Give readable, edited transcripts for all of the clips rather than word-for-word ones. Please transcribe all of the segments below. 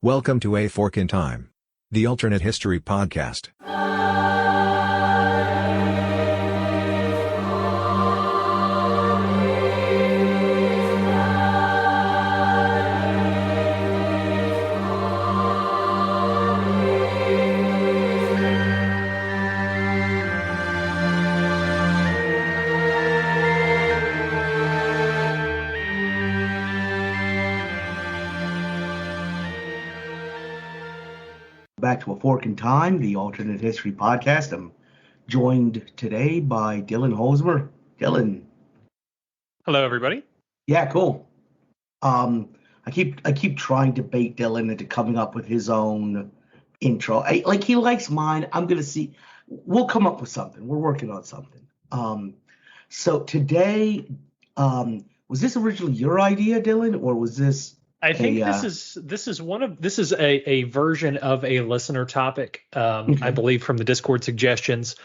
Welcome to A Fork in Time, the alternate history podcast. Back to A Fork in Time, the alternate history podcast. I'm joined today by Dylan Holzmer. Dylan. Hello, everybody. Yeah, cool. I keep trying to bait Dylan into coming up with his own intro. He likes mine. I'm gonna see. We'll come up with something. We're working on something. So today, was this originally your idea, Dylan, or was this? I think this is a version of a listener topic, I believe, from the Discord suggestions.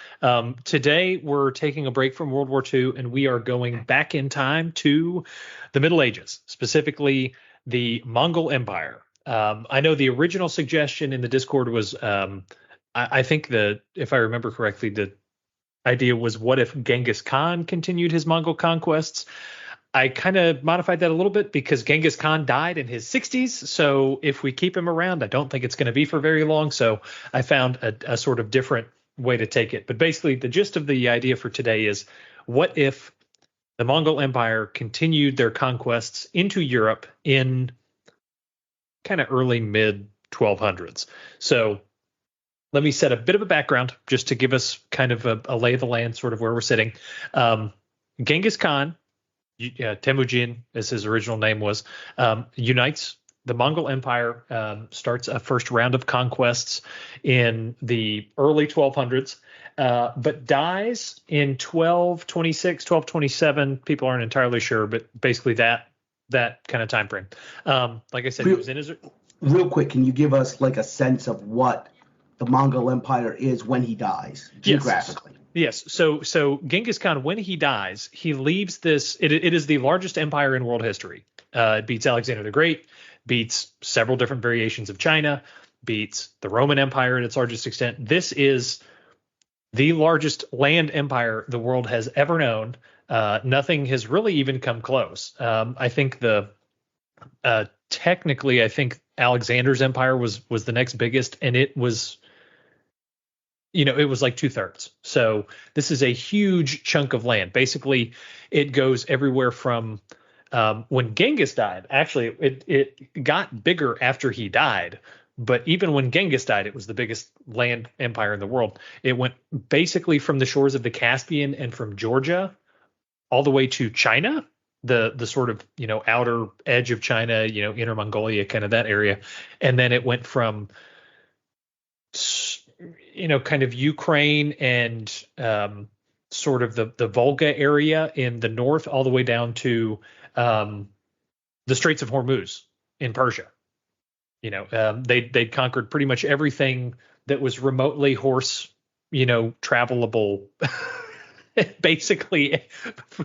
Today we're taking a break from World War II and we are going back in time to the Middle Ages, specifically the Mongol Empire. I know the original suggestion in the Discord was, I think if I remember correctly, the idea was, what if Genghis Khan continued his Mongol conquests? I kind of modified that a little bit because Genghis Khan died in his 60s. So if we keep him around, I don't think it's going to be for very long. So I found a sort of different way to take it. But basically, the gist of the idea for today is, what if the Mongol Empire continued their conquests into Europe in kind of early mid 1200s? So let me set a bit of a background just to give us kind of a lay of the land, sort of where we're sitting. Genghis Khan, Temujin, as his original name was, unites the Mongol Empire, starts a first round of conquests in the early 1200s, but dies in 1226, 1227. People aren't entirely sure, but basically that kind of time frame. Like I said, he was in his... Real quick, can you give us like a sense of what the Mongol Empire is when he dies, geographically? Yes. So Genghis Khan, when he dies, he leaves this. It is the largest empire in world history. It beats Alexander the Great, beats several different variations of China, beats the Roman Empire at its largest extent. This is the largest land empire the world has ever known. Nothing has really even come close. I think technically, I think Alexander's empire was the next biggest, and it was, it was like 2/3. So this is a huge chunk of land. Basically, it goes everywhere from when Genghis died. Actually, it got bigger after he died. But even when Genghis died, it was the biggest land empire in the world. It went basically from the shores of the Caspian and from Georgia all the way to China, the sort of, outer edge of China, Inner Mongolia, kind of that area. And then it went from kind of Ukraine and sort of the Volga area in the north, all the way down to the Straits of Hormuz in Persia. They'd conquered pretty much everything that was remotely travelable, basically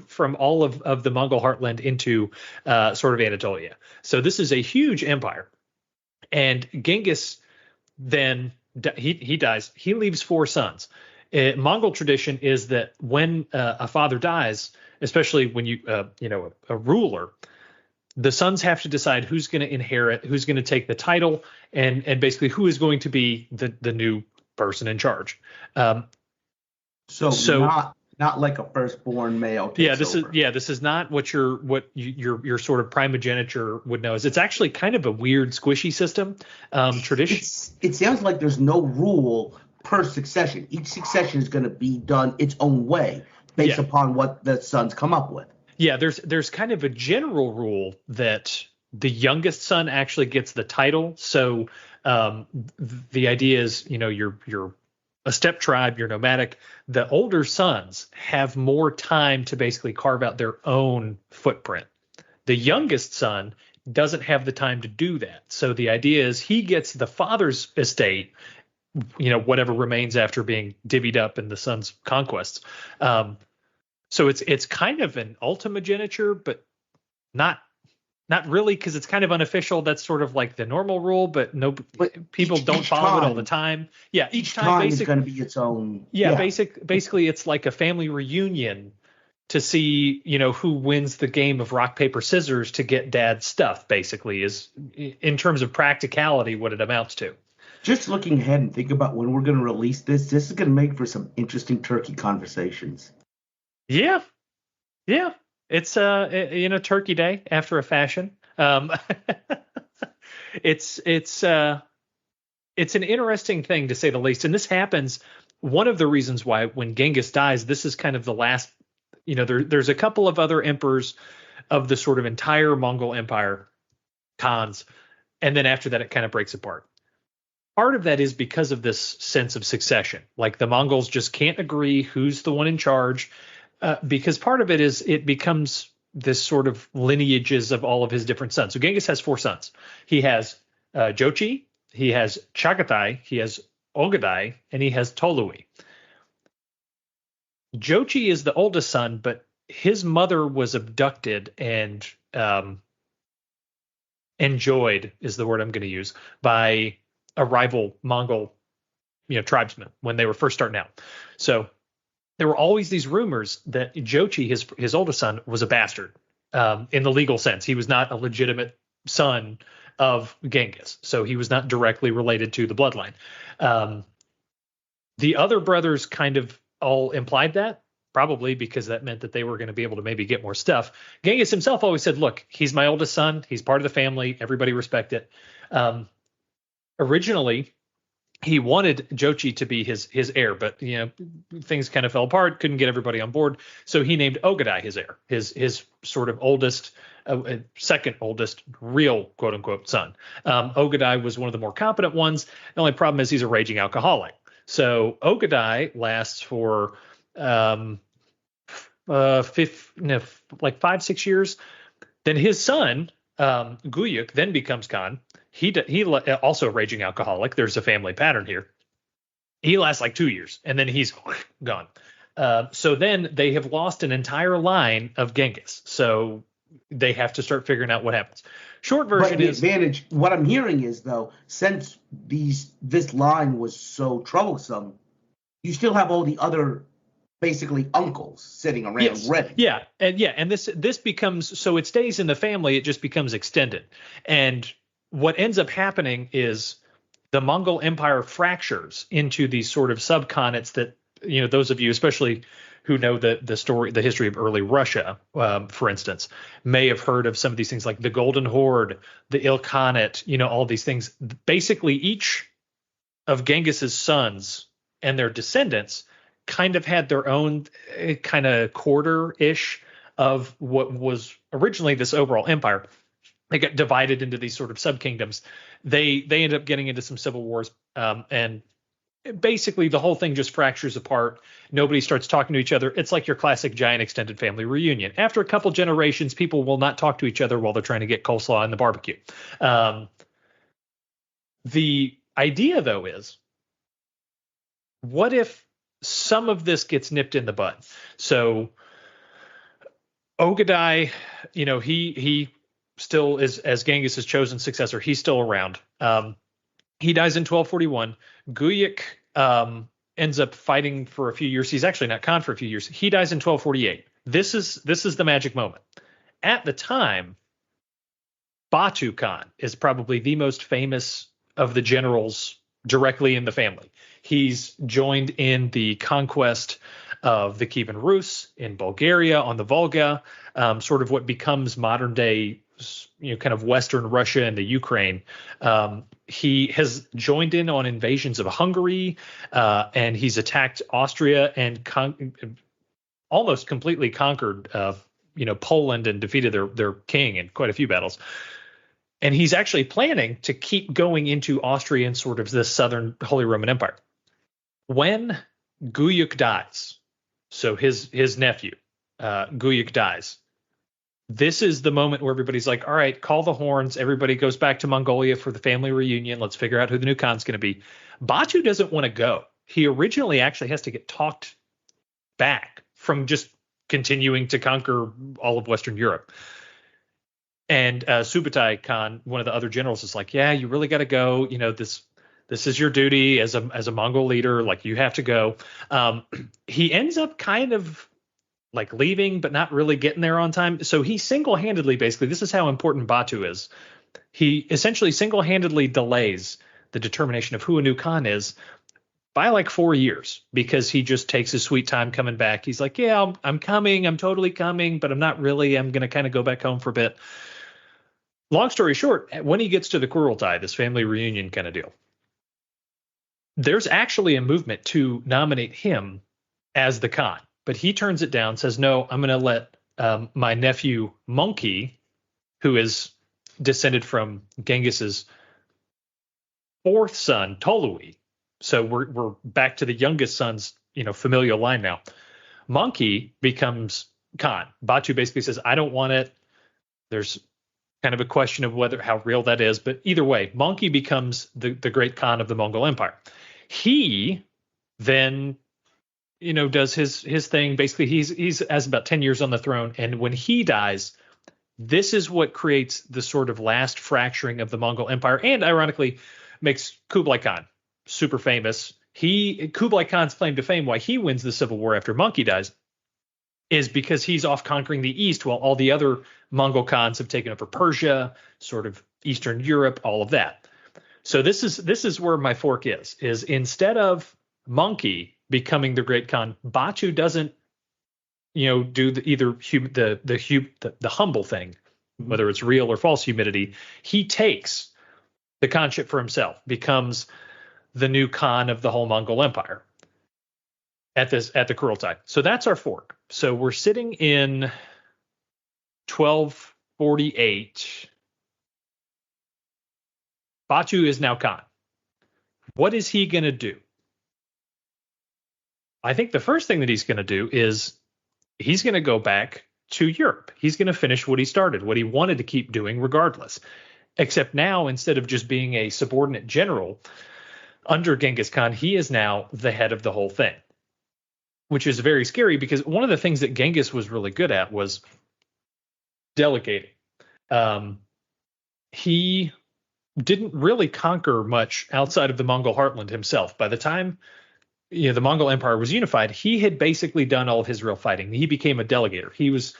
from all of the Mongol heartland into sort of Anatolia. So this is a huge empire. And Genghis then... He dies. He leaves 4 sons. Mongol tradition is that when a father dies, especially when a ruler, the sons have to decide who's going to inherit, who's going to take the title, and basically who is going to be the new person in charge. So not like a firstborn male. This is not what your sort of primogeniture would know. It's actually kind of a weird, squishy system. Tradition. It sounds like there's no rule per succession. Each succession is going to be done its own way based upon what the sons come up with. Yeah, there's kind of a general rule that the youngest son actually gets the title. So the idea is, you're a steppe tribe, you're nomadic. The older sons have more time to basically carve out their own footprint. The youngest son doesn't have the time to do that. So the idea is he gets the father's estate, whatever remains after being divvied up in the son's conquests. So it's kind of an ultimogeniture, but not Not really, because it's kind of unofficial. That's sort of like the normal rule, but people don't follow it all the time. Yeah, each time is going to be its own. Yeah, basically, it's like a family reunion to see, who wins the game of rock, paper, scissors to get dad's stuff, basically, is in terms of practicality what it amounts to. Just looking ahead and think about when we're going to release this is going to make for some interesting turkey conversations. Yeah. It's Turkey Day after a fashion. It's an interesting thing to say the least, and this happens. One of the reasons why when Genghis dies, this is kind of the last. There's a couple of other emperors of the sort of entire Mongol Empire, Khans, and then after that it kind of breaks apart. Part of that is because of this sense of succession. Like the Mongols just can't agree who's the one in charge. Because part of it is it becomes this sort of lineages of all of his different sons. So Genghis has 4 sons. He has Jochi, he has Chagatai, he has Ogadai, and he has Tolui. Jochi is the oldest son, but his mother was abducted and enjoyed is the word I'm going to use by a rival Mongol, tribesman when they were first starting out. So there were always these rumors that Jochi, his oldest son, was a bastard in the legal sense. He was not a legitimate son of Genghis, so he was not directly related to the bloodline. The other brothers kind of all implied that, probably because that meant that they were going to be able to maybe get more stuff. Genghis himself always said, look, he's my oldest son. He's part of the family. Everybody respect it. Originally, he wanted Jochi to be his heir, but things kind of fell apart. Couldn't get everybody on board, so he named Ogadai his heir, his sort of oldest, second oldest, real quote unquote son. Ogadai was one of the more competent ones. The only problem is he's a raging alcoholic. So Ogadai lasts for 5-6 years. Then his son Guyuk then becomes Khan. He also a raging alcoholic. There's a family pattern here. He lasts like 2 years, and then he's gone. So then they have lost an entire line of Genghis. So they have to start figuring out what happens. Short version is advantage. What I'm hearing is though, since this line was so troublesome, you still have all the other basically uncles sitting around ready. Yeah, and this becomes, so it stays in the family. It just becomes extended, and what ends up happening is the Mongol Empire fractures into these sort of subconates that, those of you, especially who know the history of early Russia, for instance, may have heard of some of these things like the Golden Horde, the Ilkhanate, all these things. Basically, each of Genghis's sons and their descendants kind of had their own kind of quarter-ish of what was originally this overall empire. They got divided into these sort of sub-kingdoms. They ended up getting into some civil wars, and basically the whole thing just fractures apart. Nobody starts talking to each other. It's like your classic giant extended family reunion. After a couple generations, people will not talk to each other while they're trying to get coleslaw in the barbecue. The idea, though, is what if some of this gets nipped in the bud? So Ogadai, he still is, as Genghis' chosen successor, he's still around. He dies in 1241. Guyuk ends up fighting for a few years. He's actually not Khan for a few years. He dies in 1248. This is the magic moment. At the time, Batu Khan is probably the most famous of the generals directly in the family. He's joined in the conquest of the Kievan Rus in Bulgaria on the Volga, sort of what becomes modern day, kind of Western Russia and the Ukraine. He has joined in on invasions of Hungary, and he's attacked Austria and almost completely conquered, Poland and defeated their king in quite a few battles. And he's actually planning to keep going into Austria and sort of this southern Holy Roman Empire. When Guyuk dies, so his nephew, Guyuk dies, this is the moment where everybody's like, all right, call the horns. Everybody goes back to Mongolia for the family reunion. Let's figure out who the new Khan's going to be. Batu doesn't want to go. He originally actually has to get talked back from just continuing to conquer all of Western Europe. And Subutai Khan, one of the other generals, is like, yeah, you really got to go. This is your duty as a Mongol leader. Like, you have to go. He ends up kind of like leaving, but not really getting there on time. So he single-handedly, basically, this is how important Batu is. He essentially single-handedly delays the determination of who a new Khan is by like 4 years, because he just takes his sweet time coming back. He's like, yeah, I'm coming. I'm totally coming, but I'm not really. I'm going to kind of go back home for a bit. Long story short, when he gets to the Kurultai, this family reunion kind of deal, there's actually a movement to nominate him as the Khan. But he turns it down, says, no, I'm going to let my nephew Monkey, who is descended from Genghis's fourth son, Tolui. So we're back to the youngest son's, familial line now. Monkey becomes Khan. Batu basically says, I don't want it. There's kind of a question of how real that is. But either way, Monkey becomes the great Khan of the Mongol Empire. He then does his thing. Basically, he's has about 10 years on the throne. And when he dies, this is what creates the sort of last fracturing of the Mongol Empire, and ironically makes Kublai Khan super famous. Kublai Khan's claim to fame, why he wins the civil war after Monkey dies, is because he's off conquering the East while all the other Mongol Khans have taken over Persia, sort of Eastern Europe, all of that. So this is where my fork is instead of Monkey becoming the great Khan, Batu doesn't, do the humble thing, whether it's real or false humility. He takes the Khanship for himself, becomes the new Khan of the whole Mongol Empire at the Kurultai. So that's our fork. So we're sitting in 1248. Batu is now Khan. What is he going to do? I think the first thing that he's going to do is he's going to go back to Europe. He's going to finish what he started, what he wanted to keep doing regardless. Except now, instead of just being a subordinate general under Genghis Khan, he is now the head of the whole thing, which is very scary because one of the things that Genghis was really good at was delegating. He didn't really conquer much outside of the Mongol heartland himself. By the time the Mongol Empire was unified, he had basically done all of his real fighting. He became a delegator. He was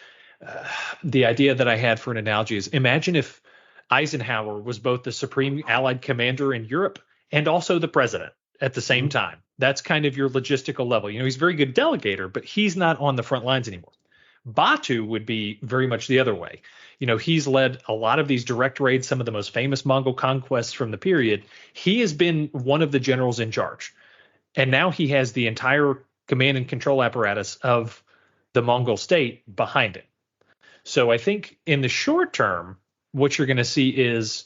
the idea that I had for an analogy is imagine if Eisenhower was both the supreme allied commander in Europe and also the president at the same time. That's kind of your logistical level. He's a very good delegator, but he's not on the front lines anymore. Batu would be very much the other way. He's led a lot of these direct raids, some of the most famous Mongol conquests from the period. He has been one of the generals in charge. And now he has the entire command and control apparatus of the Mongol state behind him. So I think in the short term, what you're going to see is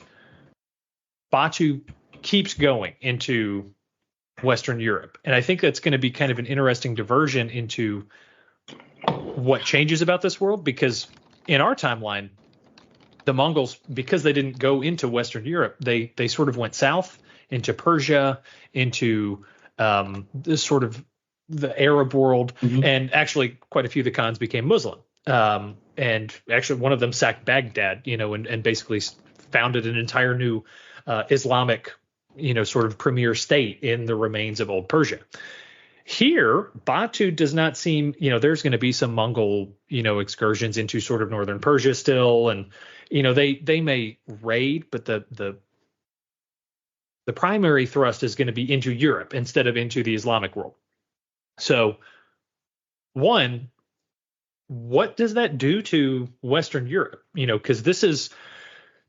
Batu keeps going into Western Europe. And I think that's going to be kind of an interesting diversion into what changes about this world, because in our timeline, the Mongols, because they didn't go into Western Europe, they sort of went south into Persia, into this sort of the Arab world, and actually quite a few of the Khans became Muslim. And actually one of them sacked Baghdad, and basically founded an entire new Islamic, sort of premier state in the remains of old Persia. Here, Batu does not seem, there's going to be some Mongol, excursions into sort of northern Persia still, and they may raid, but the primary thrust is going to be into Europe instead of into the Islamic world. So, one, what does that do to Western Europe? Because this is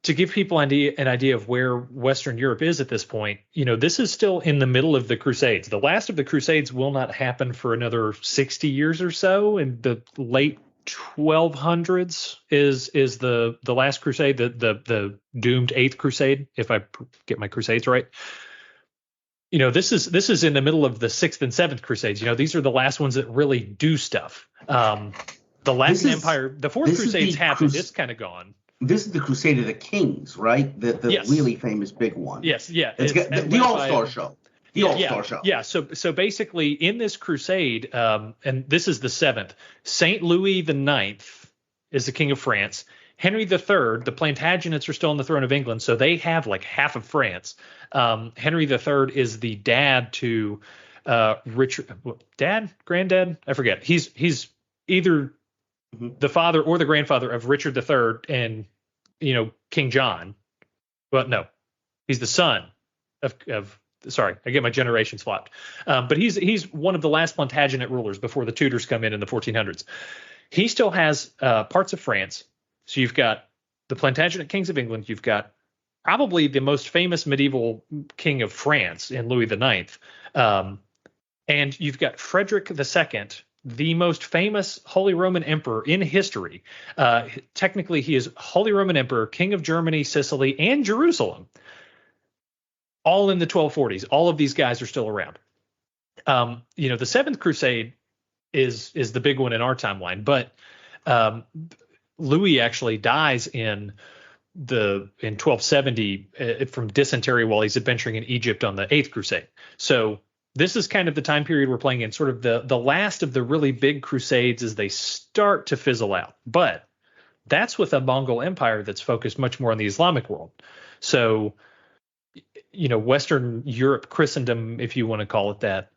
to give people an idea of where Western Europe is at this point. This is still in the middle of the Crusades. The last of the Crusades will not happen for another 60 years or so. In the late 1200s is the last crusade, the doomed Eighth Crusade, if I get my crusades right. This is in the middle of the Sixth and Seventh Crusades. These are the last ones that really do stuff. The Latin Empire, the Fourth Crusades happened. It's kind of gone. This is the Crusade of the Kings, right? The yes. really famous big one. Yes, yeah. The All-Star show. The All-Star show. Yeah, so basically in this crusade, and this is the seventh, St. Louis the Ninth is the king of France. Henry III, the Plantagenets are still on the throne of England, so they have like half of France. Henry III is the dad to Richard, granddad, I forget. He's either the father or the grandfather of Richard III and King John. Well, no, he's the son of sorry, I get my generations swapped. But he's one of the last Plantagenet rulers before the Tudors come in the 1400s. He still has parts of France. So you've got the Plantagenet kings of England. You've got probably the most famous medieval king of France in Louis IX. And you've got Frederick II, the most famous Holy Roman Emperor in history. Technically, he is Holy Roman Emperor, King of Germany, Sicily, and Jerusalem. All in the 1240s. All of these guys are still around. The Seventh Crusade is the big one in our timeline, but Louis actually dies in 1270 from dysentery while he's adventuring in Egypt on the Eighth Crusade. So this is kind of the time period we're playing in, sort of the last of the really big crusades as they start to fizzle out. But that's with a Mongol Empire that's focused much more on the Islamic world. So Western Europe, Christendom, if you want to call it that,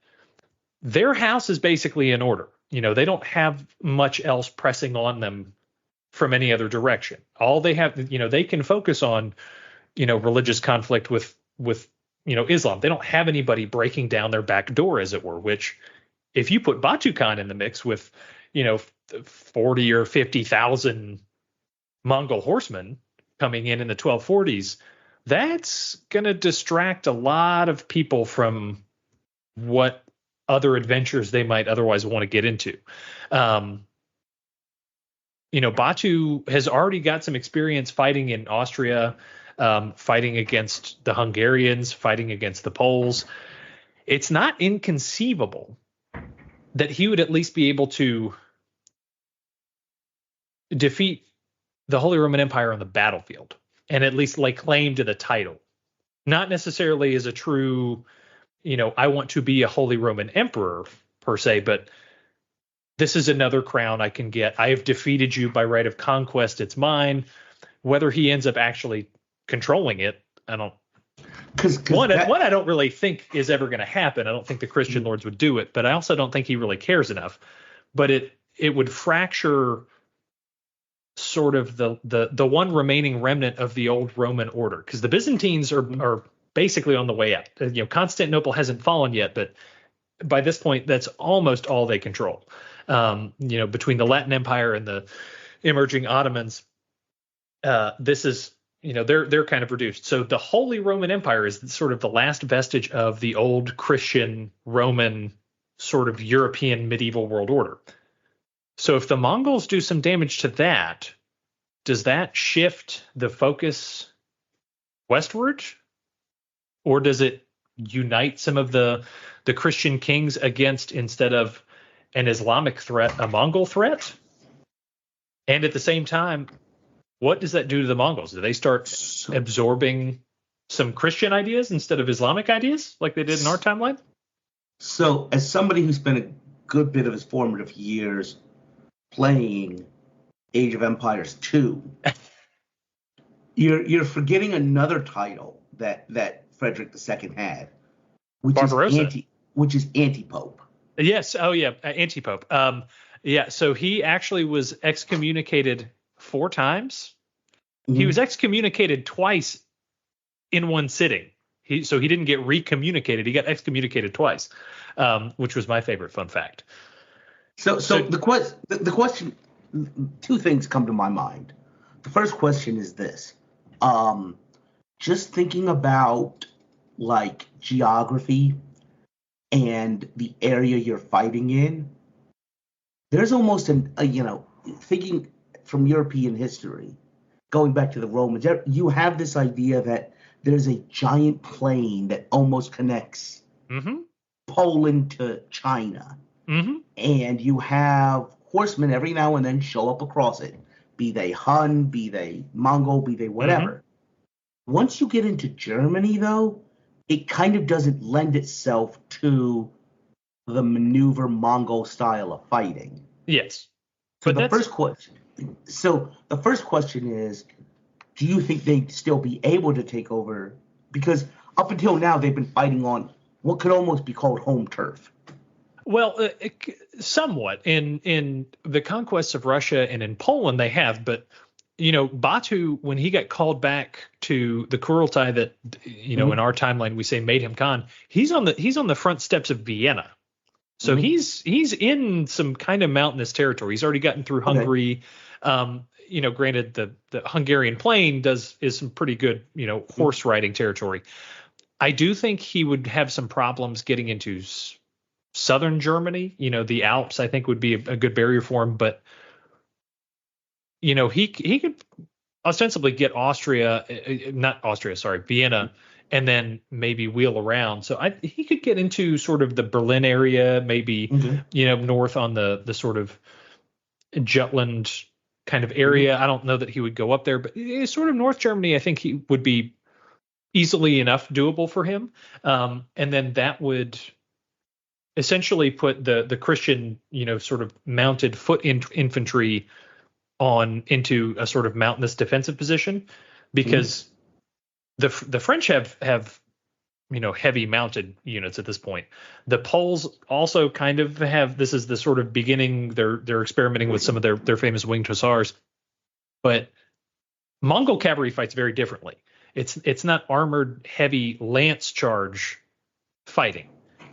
their house is basically in order. They don't have much else pressing on them from any other direction. All they have, they can focus on, religious conflict with Islam. They don't have anybody breaking down their back door, as it were, which if you put Batu Khan in the mix with, 40 or 50,000 Mongol horsemen coming in the 1240s, that's going to distract a lot of people from what other adventures they might otherwise want to get into. Batu has already got some experience fighting in Austria, fighting against the Hungarians, fighting against the Poles. It's not inconceivable that he would at least be able to defeat the Holy Roman Empire on the battlefield and at least lay claim to the title. Not necessarily as a true, I want to be a Holy Roman Emperor per se, but this is another crown I can get. I have defeated you by right of conquest. It's mine. Whether he ends up actually controlling it, I don't. One, I don't really think is ever going to happen. I don't think the Christian lords would do it, but I also don't think he really cares enough. But it would fracture sort of the one remaining remnant of the old Roman order, because the Byzantines are basically on the way out. Constantinople hasn't fallen yet, but by this point, that's almost all they control. Between the Latin Empire and the emerging Ottomans, this is, they're kind of reduced. So the Holy Roman Empire is sort of the last vestige of the old Christian Roman sort of European medieval world order. So if the Mongols do some damage to that, does that shift the focus westward? Or does it unite some of the Christian kings against, instead of an Islamic threat, a Mongol threat? And at the same time, what does that do to the Mongols? Do they start absorbing some Christian ideas instead of Islamic ideas like they did in our timeline? So as somebody who spent a good bit of his formative years playing Age of Empires 2, you're forgetting another title that Frederick II had, which is anti-pope. Yes. Oh, yeah. Anti-pope. So he actually was excommunicated 4 times. Mm-hmm. He was excommunicated twice in one sitting. He didn't get recommunicated. He got excommunicated twice, which was my favorite fun fact. So the question, 2 things come to my mind. The first question is this. Just thinking about like geography and the area you're fighting in, there's almost thinking from European history, going back to the Romans, you have this idea that there's a giant plain that almost connects Poland to China. Mm-hmm. And you have horsemen every now and then show up across it, be they Hun, be they Mongol, be they whatever. Mm-hmm. Once you get into Germany, though, it kind of doesn't lend itself to the maneuver Mongol style of fighting. Yes. So the first question. So the first question is, do you think they'd still be able to take over? Because up until now, they've been fighting on what could almost be called home turf. Well, somewhat in the conquests of Russia and in Poland they have, but Batu, when he got called back to the Kurultai that in our timeline we say made him Khan, he's on the front steps of Vienna. So he's in some kind of mountainous territory. He's already gotten through Hungary. Granted the Hungarian plain is some pretty good, horse riding territory. I do think he would have some problems getting into southern Germany. The Alps I think would be a good barrier for him, but he could ostensibly get Vienna, and then maybe wheel around. So he could get into sort of the Berlin area, maybe, north on the sort of Jutland kind of area. I don't know that he would go up there, but sort of North Germany, I think he would be easily enough doable for him. And then that would essentially put the Christian, sort of mounted foot infantry into a sort of mountainous defensive position, because the French have heavy mounted units at this point. The Poles also kind of have. This is the sort of beginning. They're experimenting with some of their famous winged hussars, but Mongol cavalry fights very differently. It's not armored heavy lance charge fighting.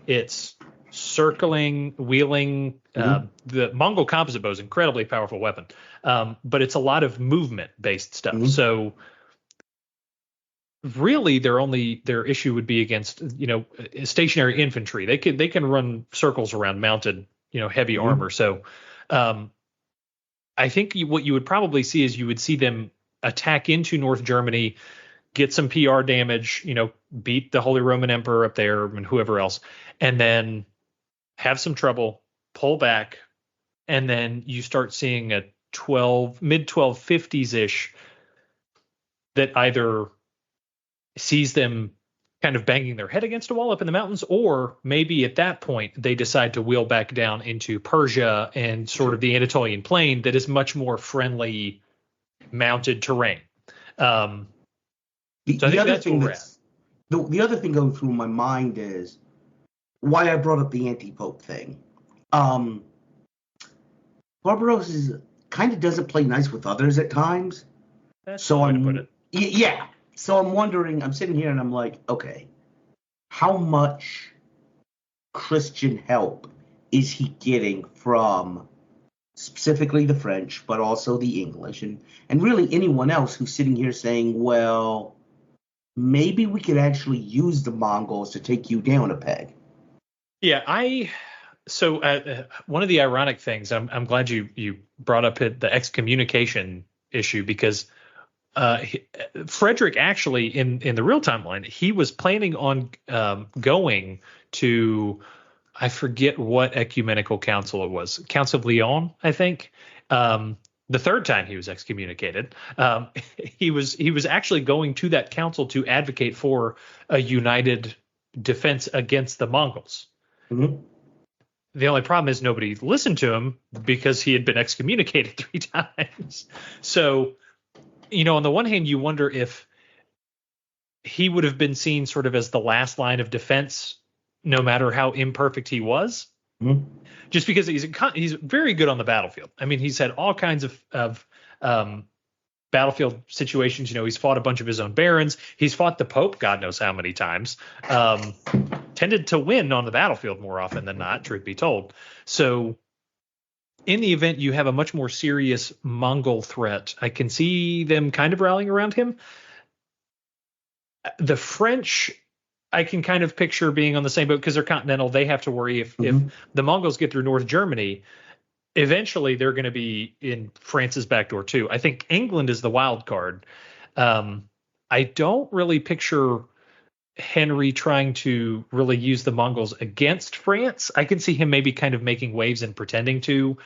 It's circling, wheeling. The Mongol composite bow is an incredibly powerful weapon, but it's a lot of movement based stuff. So really their issue would be against stationary infantry. They can run circles around mounted heavy armor. So I think what you would probably see is you would see them attack into North Germany, get some PR damage, beat the Holy Roman Emperor up there and whoever else, and then have some trouble, pull back, and then you start seeing a mid 1250s ish that either sees them kind of banging their head against a wall up in the mountains, or maybe at that point they decide to wheel back down into Persia and sort of the Anatolian plain that is much more friendly mounted terrain. The other thing going through my mind is why I brought up the anti-pope thing. Barbarossa kind of doesn't play nice with others at times. That's the way to put it. Yeah. So I'm wondering, I'm sitting here and I'm like, okay, how much Christian help is he getting from specifically the French, but also the English, and really anyone else who's sitting here saying, well, maybe we could actually use the Mongols to take you down a peg? Yeah, so one of the ironic things, I'm glad you brought up the excommunication issue, because Frederick actually in the real timeline, he was planning on going to, I forget what ecumenical council it was, Council of Lyon, I think. The third time he was excommunicated, he was actually going to that council to advocate for a united defense against the Mongols. The only problem is nobody listened to him because he had been excommunicated 3 times. So, on the one hand, you wonder if he would have been seen sort of as the last line of defense, no matter how imperfect he was, just because he's very good on the battlefield. I mean, he's had all kinds of battlefield situations. He's fought a bunch of his own barons. He's fought the Pope, God knows how many times. Tended to win on the battlefield more often than not, truth be told. So in the event you have a much more serious Mongol threat, I can see them kind of rallying around him. The French, I can kind of picture being on the same boat because they're continental. They have to worry if the Mongols get through North Germany, eventually they're going to be in France's back door too. I think England is the wild card. I don't really picture Henry trying to really use the Mongols against France. I can see him maybe kind of making waves and pretending to,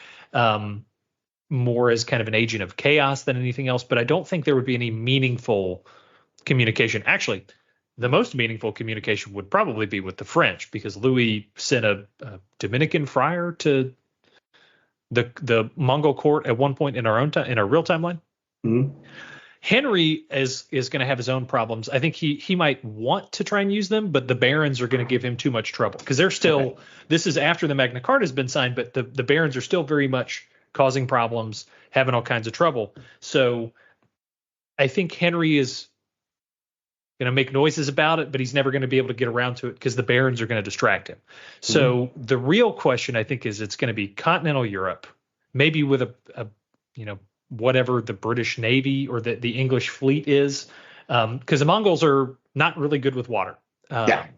more as kind of an agent of chaos than anything else. But I don't think there would be any meaningful communication. Actually, the most meaningful communication would probably be with the French, because Louis sent a Dominican friar to the Mongol court at one point in our own time, in our real timeline. Mm-hmm. Henry is going to have his own problems. I think he might want to try and use them, but the barons are going to give him too much trouble because they're still. Okay. This is after the Magna Carta has been signed, but the barons are still very much causing problems, having all kinds of trouble. So I think Henry is going to make noises about it, but he's never going to be able to get around to it because the barons are going to distract him. So the real question, I think, is it's going to be continental Europe, maybe with a whatever the British Navy or the English fleet is, because the Mongols are not really good with water. That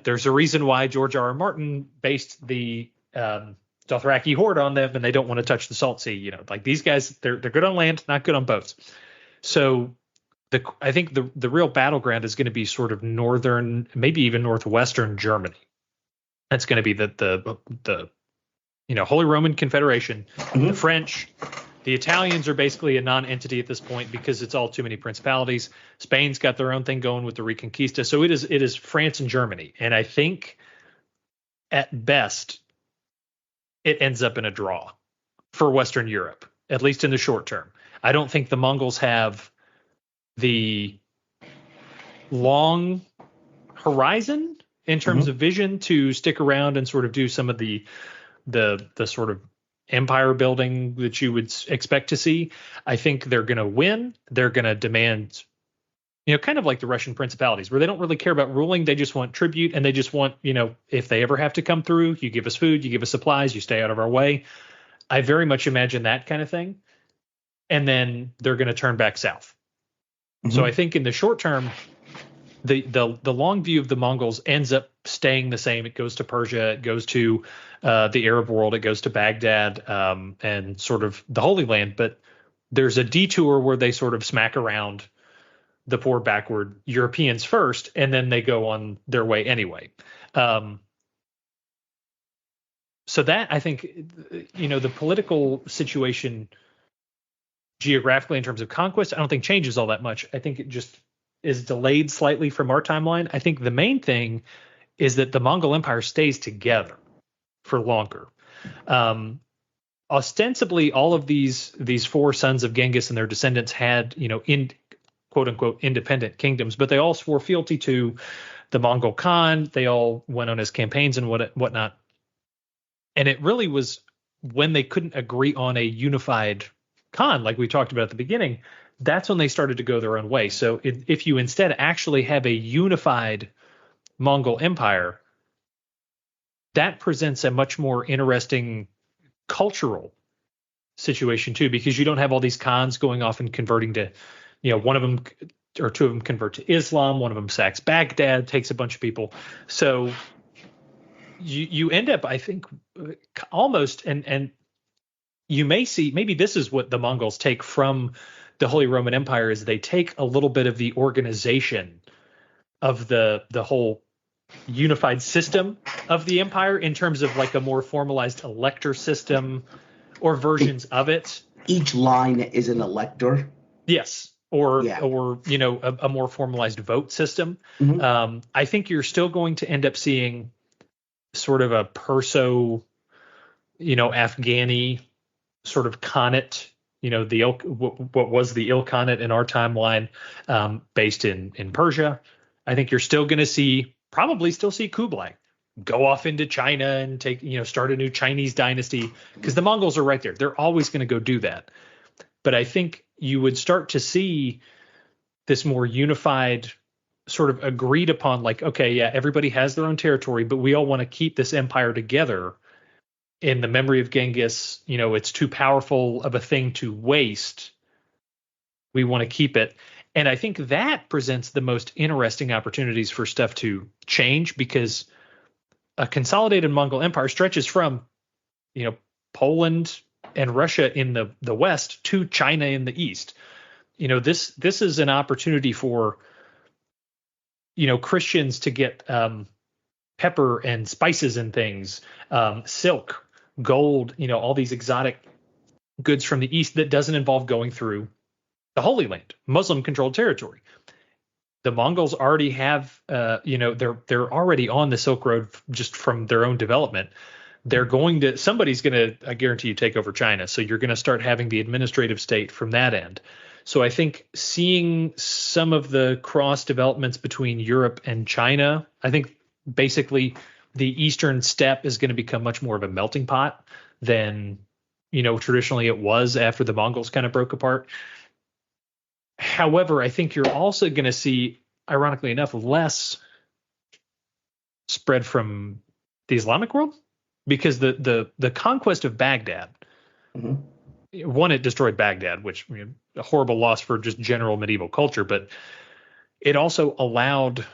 there's a reason why George R.R. Martin based the Dothraki horde on them, and they don't want to touch the salt sea. Like these guys, they're good on land, not good on boats. So I think the real battleground is going to be sort of northern, maybe even northwestern Germany. That's going to be the Holy Roman Confederation, the French. The Italians are basically a non-entity at this point because it's all too many principalities. Spain's got their own thing going with the Reconquista. So it is France and Germany. And I think at best it ends up in a draw for Western Europe, at least in the short term. I don't think the Mongols have the long horizon in terms of vision to stick around and sort of do some of the sort of empire building that you would expect to see. I think they're going to win. They're going to demand, kind of like the Russian principalities, where they don't really care about ruling. They just want tribute, and they just want, if they ever have to come through, you give us food, you give us supplies, you stay out of our way. I very much imagine that kind of thing. And then they're going to turn back south. So I think in the short term, the long view of the Mongols ends up staying the same. It goes to Persia, it goes to the Arab world, it goes to Baghdad, and sort of the Holy Land. But there's a detour where they sort of smack around the poor backward Europeans first, and then they go on their way anyway. So that, I think, the political situation geographically in terms of conquest, I don't think changes all that much. I think it just is delayed slightly from our timeline. I think the main thing is that the Mongol Empire stays together for longer. Ostensibly, all of these four sons of Genghis and their descendants had, in quote unquote independent kingdoms, but they all swore fealty to the Mongol Khan. They all went on his campaigns and whatnot. And it really was when they couldn't agree on a unified Khan, like we talked about at the beginning, that's when they started to go their own way. So if you instead actually have a unified Mongol Empire, that presents a much more interesting cultural situation too, because you don't have all these Khans going off and converting to, one of them or two of them convert to Islam, one of them sacks Baghdad, takes a bunch of people. So you end up, I think, almost, and you may see, maybe this is what the Mongols take from the Holy Roman Empire, is they take a little bit of the organization of the whole unified system of the empire in terms of like a more formalized elector system or versions of it. Each line is an elector. Yes. Or a more formalized vote system. I think you're still going to end up seeing sort of a Perso, Afghani sort of Khanate, what was the Ilkhanate in our timeline, based in Persia. I think you're still going to probably still see Kublai go off into China and take, start a new Chinese dynasty, because the Mongols are right there. They're always going to go do that. But I think you would start to see this more unified, sort of agreed upon, like, okay, yeah, everybody has their own territory, but we all want to keep this empire together in the memory of Genghis. It's too powerful of a thing to waste. We want to keep it. And I think that presents the most interesting opportunities for stuff to change, because a consolidated Mongol Empire stretches from, Poland and Russia in the west to China in the east. This is an opportunity for, Christians to get pepper and spices and things, silk, gold, all these exotic goods from the east that doesn't involve going through the Holy Land, Muslim-controlled territory. The Mongols already have, they're already on the Silk Road just from their own development. somebody's going to, I guarantee you, take over China. So you're going to start having the administrative state from that end. So I think seeing some of the cross developments between Europe and China, I think basically the Eastern steppe is going to become much more of a melting pot than, traditionally it was after the Mongols kind of broke apart. However, I think you're also going to see, ironically enough, less spread from the Islamic world, because the conquest of Baghdad, one, it destroyed Baghdad, which a horrible loss for just general medieval culture, but it also allowed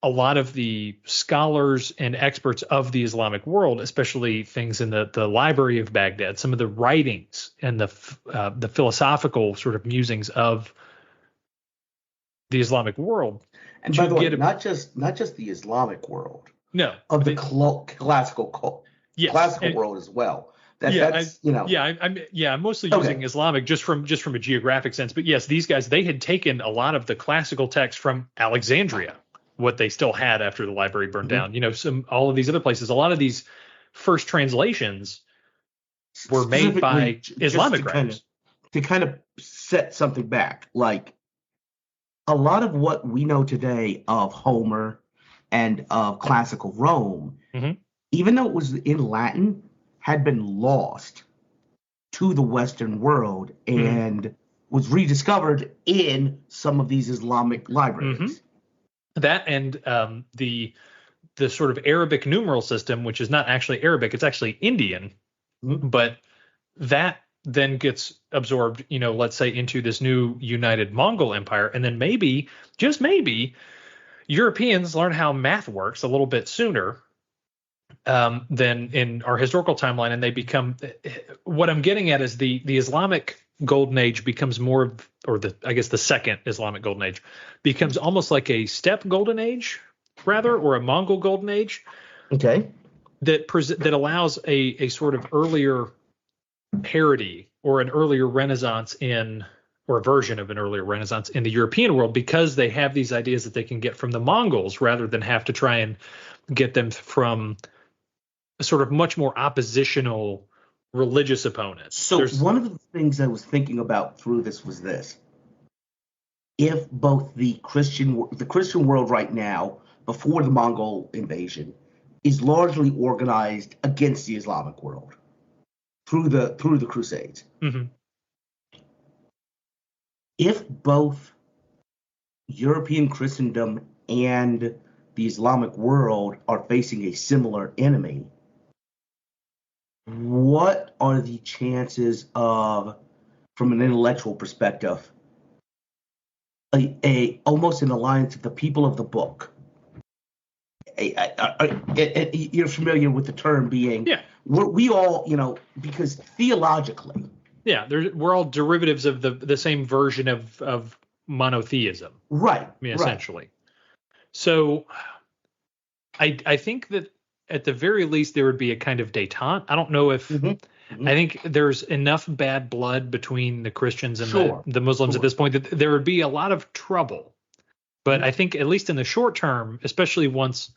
a lot of the scholars and experts of the Islamic world, especially things in the library of Baghdad, some of the writings and the philosophical sort of musings of the Islamic world. And by the way, not just the Islamic world, of the classical world as well. I'm mostly using Islamic just from a geographic sense. But yes, these guys, they had taken a lot of the classical texts from Alexandria, what they still had after the library burned down. All of these other places, a lot of these first translations were made by Islamic writers. To kind of set something back, like a lot of what we know today of Homer and of classical Rome, even though it was in Latin, had been lost to the Western world and was rediscovered in some of these Islamic libraries. That and the sort of Arabic numeral system, which is not actually Arabic, it's actually Indian, but that then gets absorbed, let's say, into this new united Mongol Empire, and then maybe, just maybe, Europeans learn how math works a little bit sooner than in our historical timeline, and they become. What I'm getting at is the Islamic Golden Age becomes more, the second Islamic Golden Age becomes almost like a steppe Golden Age, rather, or a Mongol Golden Age. Okay. That allows a sort of earlier parody or an earlier Renaissance or a version of an earlier Renaissance in the European world, because they have these ideas that they can get from the Mongols rather than have to try and get them from a sort of much more oppositional religious opponents. So one of the things I was thinking about through this was this: if both the Christian world right now, before the Mongol invasion, is largely organized against the Islamic world through the Crusades. If both European Christendom and the Islamic world are facing a similar enemy, what are the chances of, from an intellectual perspective, almost an alliance of the people of the book? You're familiar with the term being, we all, because theologically, we're all derivatives of the same version of monotheism, right? Essentially. So I think that at the very least there would be a kind of détente. I don't know if I think there's enough bad blood between the Christians and the Muslims at this point that there would be a lot of trouble. But I think at least in the short term, especially once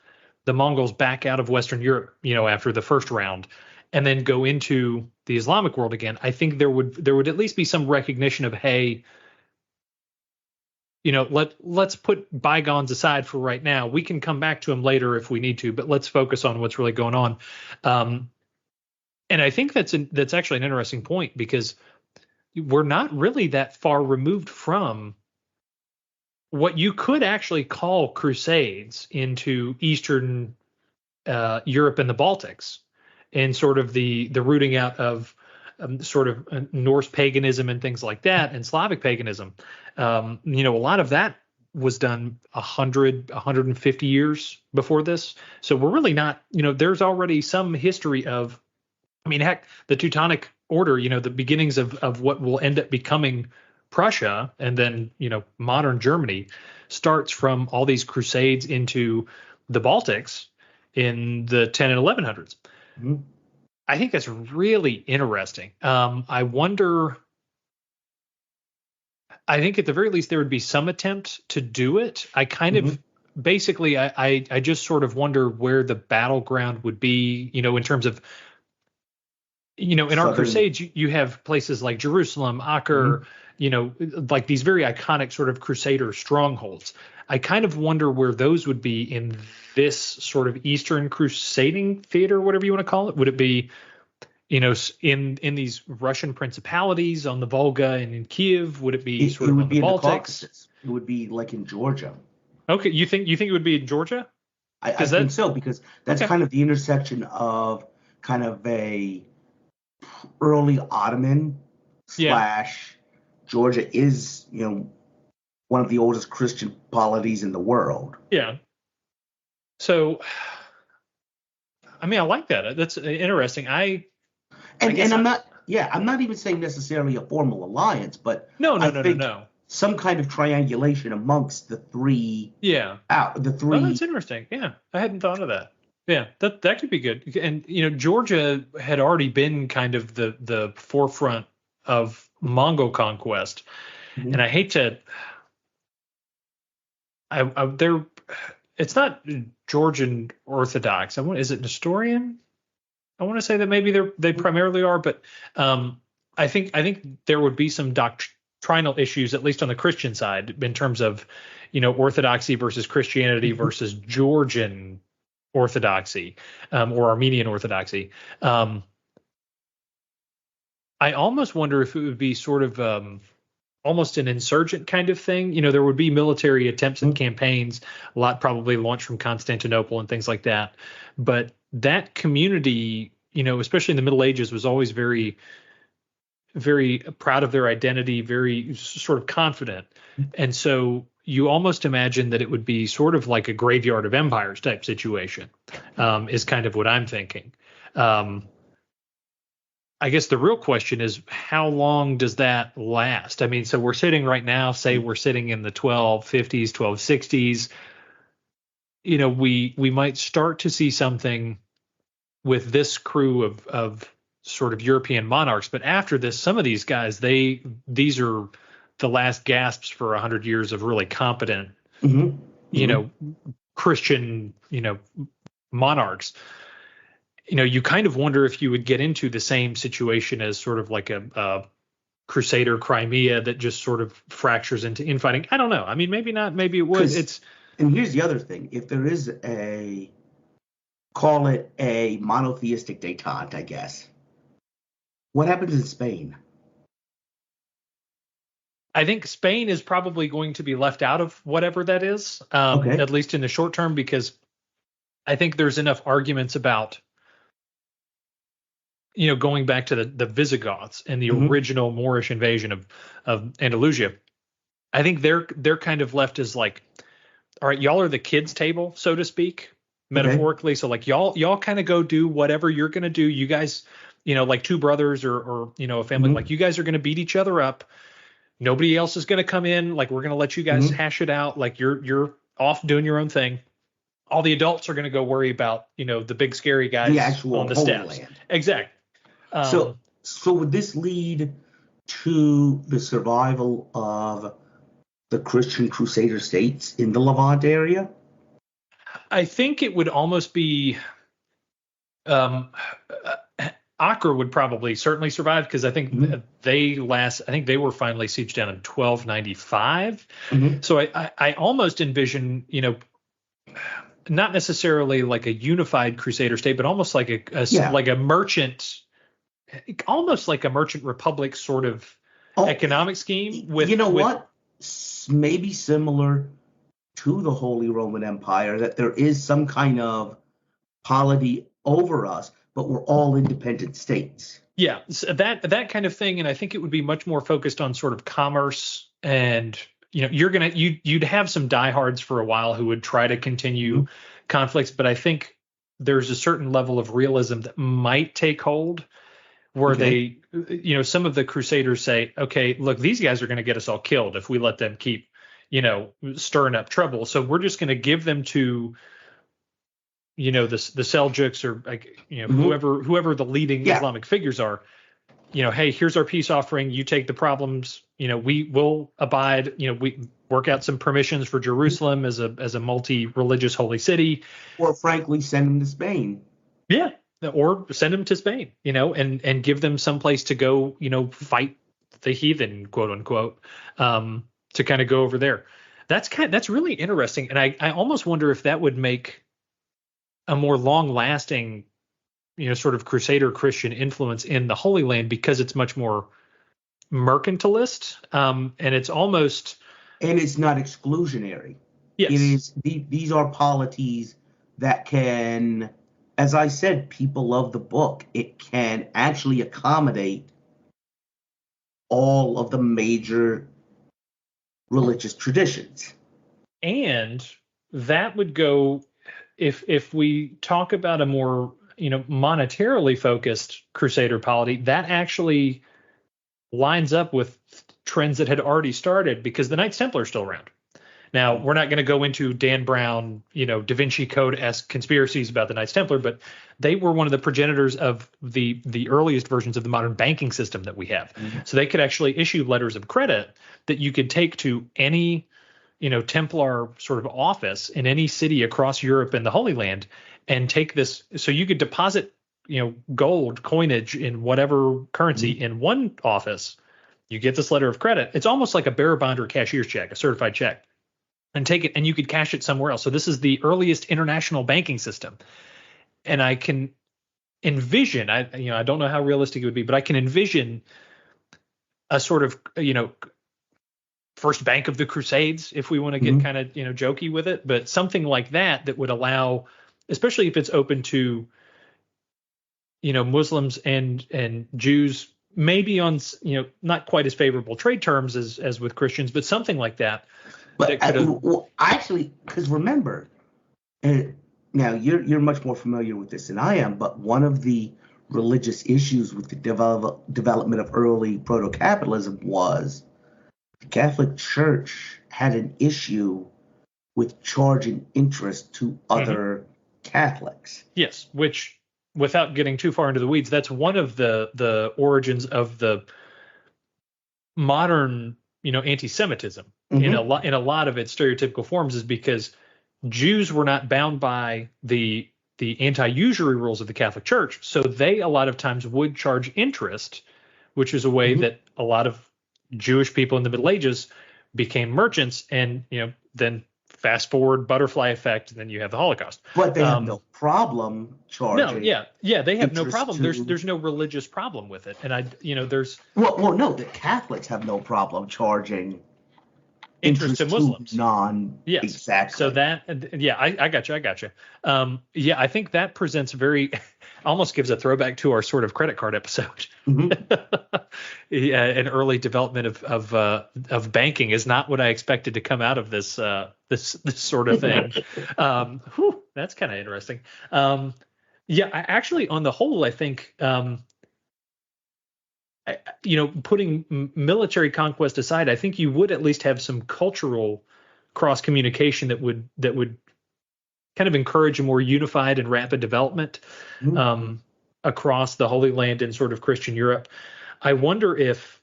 the Mongols back out of Western Europe, after the first round, and then go into the Islamic world again, I think there would at least be some recognition of, hey, let's put bygones aside for right now. We can come back to them later if we need to, but let's focus on what's really going on. And I think that's actually an interesting point, because we're not really that far removed from what you could actually call crusades into Eastern Europe and the Baltics, and sort of the rooting out of sort of Norse paganism and things like that, and Slavic paganism. A lot of that was done 150 years before this. So we're really not, there's already some history of, heck, the Teutonic Order, the beginnings of what will end up becoming Prussia and then, modern Germany, starts from all these crusades into the Baltics in the 10 and 1100s. I think that's really interesting. I wonder, I think at the very least there would be some attempt to do it. I kind of basically, I just sort of wonder where the battleground would be, in terms of, in our crusades, you have places like Jerusalem, Acre, like these very iconic sort of crusader strongholds. I kind of wonder where those would be in this sort of Eastern crusading theater, whatever you want to call it. Would it be, in these Russian principalities on the Volga and in Kiev? Would it be sort of on the Baltics? It would be like in Georgia. Okay, you think it would be in Georgia? I think so, because that's kind of the intersection of kind of a early Ottoman / Georgia is, one of the oldest Christian polities in the world. Yeah. So, I mean, I like that. That's interesting. I'm not even saying necessarily a formal alliance, but no. Some kind of triangulation amongst the three. Yeah. The three. Oh, that's interesting. Yeah, I hadn't thought of that. Yeah, that could be good. And Georgia had already been kind of the forefront of Mongol conquest, and I hate to. It's not Georgian Orthodox. Is it Nestorian? I want to say that maybe they primarily are, but I think there would be some doctrinal issues, at least on the Christian side, in terms of Orthodoxy versus Christianity versus Georgian Orthodoxy or Armenian Orthodoxy. I almost wonder if it would be sort of almost an insurgent kind of thing. There would be military attempts and campaigns, a lot probably launched from Constantinople and things like that. But that community, especially in the Middle Ages, was always very, very proud of their identity, very sort of confident. And so you almost imagine that it would be sort of like a graveyard of empires type situation, is kind of what I'm thinking. I guess the real question is, how long does that last? I mean, so we're sitting right now, say we're sitting in the 1250s, 1260s. We might start to see something with this crew of sort of European monarchs. But after this, some of these guys, these are the last gasps for 100 years of really competent, Christian, monarchs. You kind of wonder if you would get into the same situation as sort of like a Crusader Crimea that just sort of fractures into infighting. I don't know. I mean, maybe not. Maybe it would. And here's the other thing. If there is call it a monotheistic détente, I guess, what happens in Spain? I think Spain is probably going to be left out of whatever that is, at least in the short term, because I think there's enough arguments about going back to the Visigoths and the original Moorish invasion of Andalusia. I think they're kind of left as like, all right, y'all are the kids' table, so to speak, metaphorically. So like y'all kind of go do whatever you're going to do. You guys, like two brothers or a family, like you guys are going to beat each other up. Nobody else is going to come in. Like we're going to let you guys hash it out. Like you're off doing your own thing. All the adults are going to go worry about, the big scary guys on the steps. Land. Exactly. So would this lead to the survival of the Christian Crusader states in the Levant area? I think it would almost be Acre would probably certainly survive, because I think they were finally sieged down in 1295. So I almost envision, not necessarily like a unified Crusader state, but almost like a merchant, almost like a merchant republic sort of economic scheme. Maybe similar to the Holy Roman Empire, that there is some kind of polity over us, but we're all independent states. Yeah, so that kind of thing. And I think it would be much more focused on sort of commerce, and you'd have some diehards for a while who would try to continue conflicts, but I think there's a certain level of realism that might take hold, where they, some of the Crusaders say, okay, look, these guys are going to get us all killed if we let them keep, stirring up trouble. So we're just going to give them to, the Seljuks, or like, whoever the leading Islamic figures are. hey, here's our peace offering. You take the problems. We will abide. We work out some permissions for Jerusalem as a multi-religious holy city. Or frankly, send them to Spain. Yeah, or send them to Spain. And give them some place to go. Fight the heathen, quote unquote, to kind of go over there. That's really interesting, and I almost wonder if that would make a more long-lasting, sort of Crusader Christian influence in the Holy Land, because it's much more mercantilist, and it's almost, and it's not exclusionary. Yes, it is. These are polities that can, as I said, people love the book. It can actually accommodate all of the major religious traditions. And that would go, if we talk about a more monetarily focused Crusader polity, that actually lines up with trends that had already started, because the Knights Templar are still around. Now, we're not going to go into Dan Brown, Da Vinci Code-esque conspiracies about the Knights Templar, but they were one of the progenitors of the earliest versions of the modern banking system that we have. Mm-hmm. So they could actually issue letters of credit that you could take to any, Templar sort of office in any city across Europe and the Holy Land, and take this. So you could deposit, gold coinage in whatever currency in one office. You get this letter of credit. It's almost like a bearer bond or cashier's check, a certified check, and take it, and you could cash it somewhere else. So this is the earliest international banking system. And I can envision, I don't know how realistic it would be, but I can envision a sort of, first bank of the Crusades, if we want to get kind of, jokey with it, but something like that would allow, especially if it's open to, Muslims and Jews, maybe on, not quite as favorable trade terms as with Christians, but something like that. But actually, because remember, now you're much more familiar with this than I am, but one of the religious issues with the development of early proto-capitalism was the Catholic Church had an issue with charging interest to other Catholics. Yes, which, without getting too far into the weeds, that's one of the origins of the modern, anti-Semitism in a lot of its stereotypical forms, is because Jews were not bound by the anti-usury rules of the Catholic Church, so they a lot of times would charge interest, which is a way that a lot of Jewish people in the Middle Ages became merchants, and then fast forward, butterfly effect, and then you have the Holocaust. But they have no problem charging. No, yeah, they have no problem. There's no religious problem with it, and there's no, the Catholics have no problem charging interest to Muslims. Yes, exactly. So that, I got you. I think that presents almost gives a throwback to our sort of credit card episode. An early development of banking is not what I expected to come out of this sort of thing. That's kind of interesting. I actually, on the whole, I think, putting military conquest aside, I think you would at least have some cultural cross communication that would kind of encourage a more unified and rapid development across the Holy Land and sort of Christian Europe. I wonder if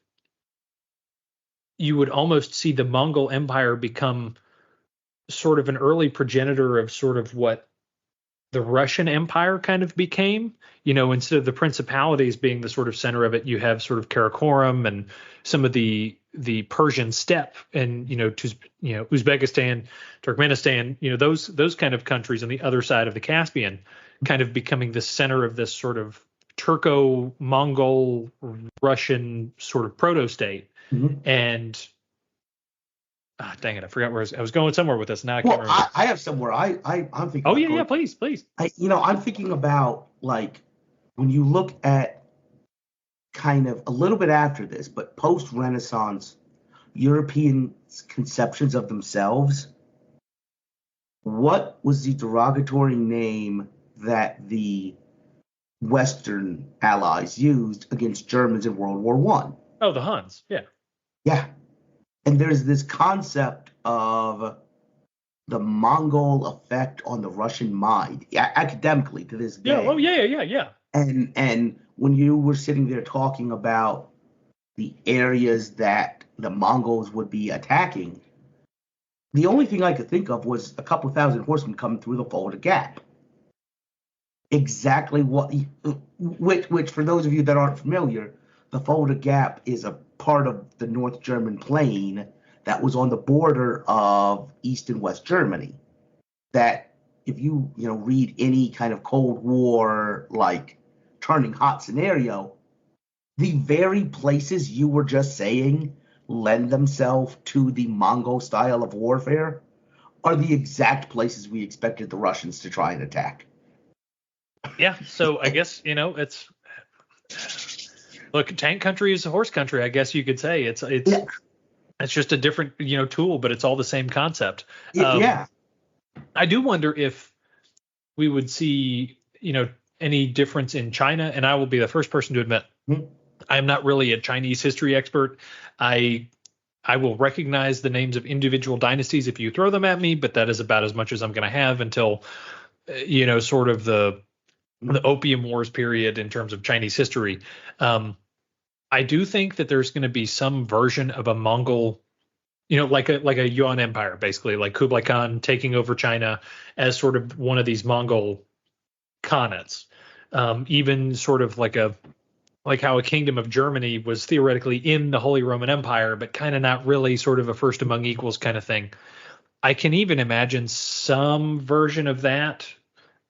you would almost see the Mongol Empire become sort of an early progenitor of sort of what the Russian Empire kind of became. Instead of the principalities being the sort of center of it, you have sort of Karakorum and some of the Persian steppe and Uzbekistan, Turkmenistan, those kind of countries on the other side of the Caspian, kind of becoming the center of this sort of Turco-Mongol Russian sort of proto-state. And dang it, I forgot where I was going somewhere with this. Now I can't remember. I have somewhere I'm thinking. Oh yeah, please. I'm thinking about, like, when you look at kind of a little bit after this, but post-Renaissance European conceptions of themselves, what was the derogatory name that the Western allies used against Germans in World War I? Oh, the Huns. Yeah. Yeah. And there's this concept of the Mongol effect on the Russian mind, academically, to this day. Yeah. Oh, yeah. And when you were sitting there talking about the areas that the Mongols would be attacking, the only thing I could think of was a couple thousand horsemen coming through the Fulda Gap. Exactly which for those of you that aren't familiar, the Fulda Gap is a part of the North German plain that was on the border of East and West Germany. That if you read any kind of Cold War like turning hot scenario, the very places you were just saying lend themselves to the Mongol style of warfare are the exact places we expected the Russians to try and attack. Yeah, so I guess it's look, tank country is a horse country. I guess you could say it's just a different tool, but it's all the same concept. Yeah. I do wonder if we would see any difference in China, and I will be the first person to admit I'm not really a Chinese history expert. I will recognize the names of individual dynasties if you throw them at me, but that is about as much as I'm going to have until sort of the Opium Wars period in terms of Chinese history. I do think that there's going to be some version of a Mongol, like a Yuan Empire, basically, like Kublai Khan taking over China as sort of one of these Mongol khanates. Even sort of like how a kingdom of Germany was theoretically in the Holy Roman Empire, but kind of not really, sort of a first among equals kind of thing. I can even imagine some version of that.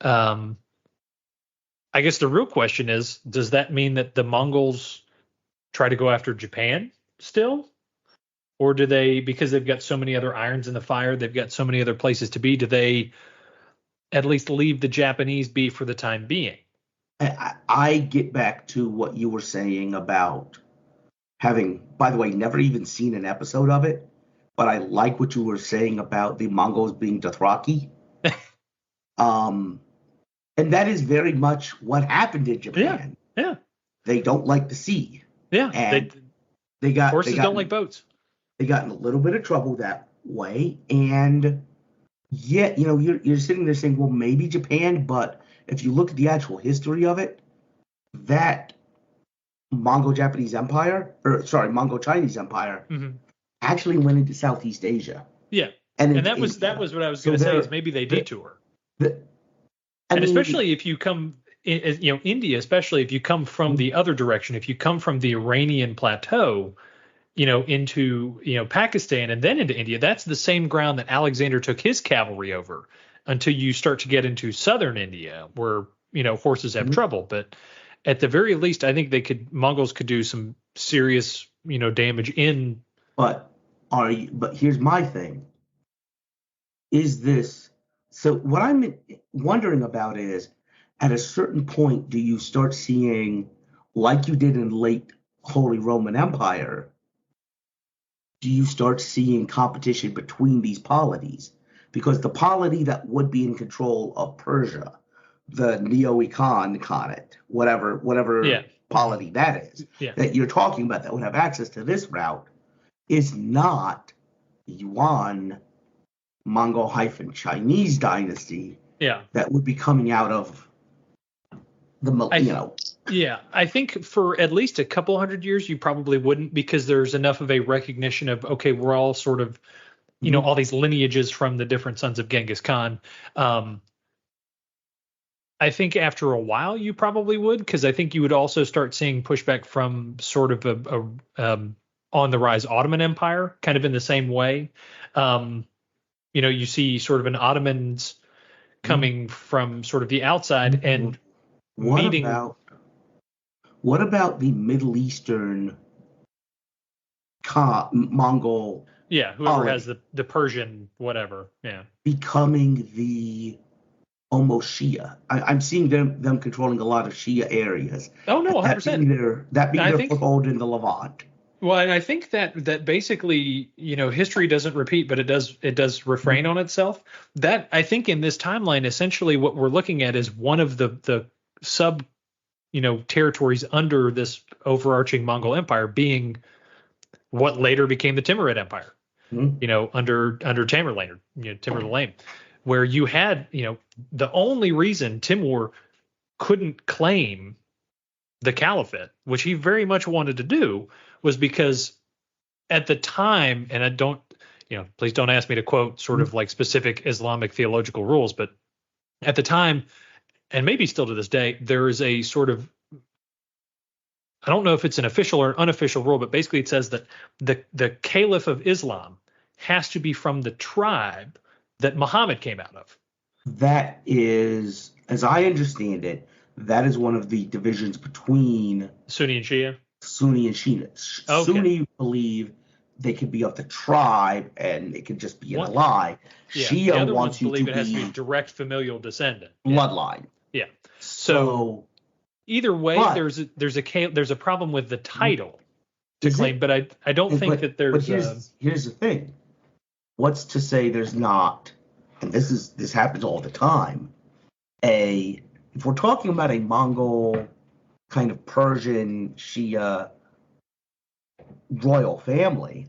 I guess the real question is, does that mean that the Mongols try to go after Japan still? Or do they, because they've got so many other irons in the fire, they've got so many other places to be, do they at least leave the Japanese be for the time being? I get back to what you were saying about having, by the way, never even seen an episode of it, but I like what you were saying about the Mongols being Dothraki. And that is very much what happened in Japan. Yeah. They don't like the sea. Yeah. And horses don't like boats. They got in a little bit of trouble that way. And yet, you're sitting there saying, well, maybe Japan, but if you look at the actual history of it, that Mongol-Chinese Empire actually went into Southeast Asia. Yeah. And that was what I was going to say, is maybe they detour. And especially if you come, India, especially if you come from the other direction, if you come from the Iranian plateau, into, Pakistan and then into India, that's the same ground that Alexander took his cavalry over until you start to get into southern India where, horses have trouble. But at the very least, I think Mongols could do some serious, damage in. But here's my thing. So what I'm wondering about is, at a certain point, do you start seeing, like you did in late Holy Roman Empire, do you start seeing competition between these polities? Because the polity that would be in control of Persia, the Neo-Econ Khanate, whatever polity that is, that you're talking about that would have access to this route, is not Yuan Mongol-Chinese dynasty that would be coming out of the, Yeah, I think for at least a couple hundred years, you probably wouldn't, because there's enough of a recognition of, okay, we're all sort of, all these lineages from the different sons of Genghis Khan. I think after a while you probably would, because I think you would also start seeing pushback from sort of a on the rise Ottoman Empire, kind of in the same way. You see sort of an Ottomans coming from sort of the outside and What about the Middle Eastern Mongol? Yeah, whoever has the Persian whatever. Yeah, becoming the almost Shia. I'm seeing them controlling a lot of Shia areas. Oh no, 100%. That being their foothold in the Levant. Well, and I think that basically, history doesn't repeat, but it does refrain on itself. That, I think, in this timeline, essentially what we're looking at is one of the sub, territories under this overarching Mongol Empire being what later became the Timurid Empire. Under Tamerlane, Timur the Lame, where you had, the only reason Timur couldn't claim the caliphate, which he very much wanted to do, was because at the time, and I don't, please don't ask me to quote sort of like specific Islamic theological rules, but at the time, and maybe still to this day, there is a sort of, I don't know if it's an official or unofficial rule, but basically it says that the caliph of Islam has to be from the tribe that Muhammad came out of. That is, as I understand it, that is one of the divisions between Sunni and Shia. Sunni and Shia. Okay. Sunni believe they could be of the tribe and it could just be an ally. Yeah. Shia the other wants ones you believe to it has to be be direct familial descendant. bloodline. Yeah. So either way, there's a problem with the title to claim, but I don't think that there's. But here's the thing. What's to say there's not, and this happens all the time. If we're talking about a Mongol kind of Persian Shia royal family,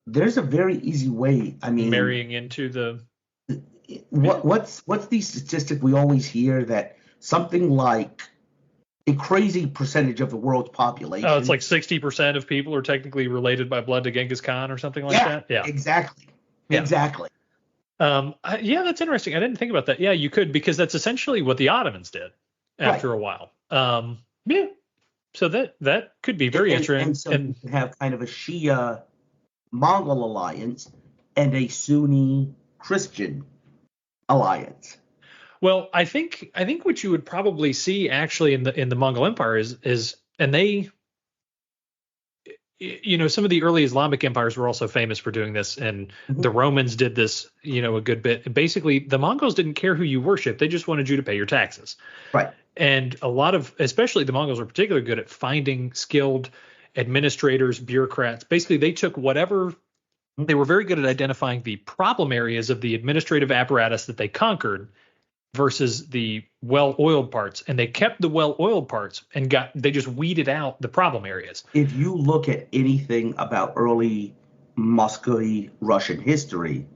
there's a very easy way. I mean, marrying into the. What's the statistic we always hear that something like a crazy percentage of the world's population? Oh, it's like 60% of people are technically related by blood to Genghis Khan or something like that. Yeah, exactly. Yeah. Exactly. Yeah, that's interesting. I didn't think about that. Yeah, you could, because that's essentially what the Ottomans did after a while. Yeah. So that could be very interesting. And so you can have kind of a Shia Mongol alliance and a Sunni Christian alliance. Well, I think what you would probably see actually in the Mongol Empire is and they, some of the early Islamic empires were also famous for doing this, and the Romans did this, a good bit. Basically, the Mongols didn't care who you worshiped; they just wanted you to pay your taxes. Right. And a lot of, especially the Mongols, were particularly good at finding skilled administrators, bureaucrats. Basically, they took whatever. They were very good at identifying the problem areas of the administrative apparatus that they conquered versus the well-oiled parts, and they kept the well-oiled parts and they just weeded out the problem areas. If you look at anything about early Muscovy Russian history,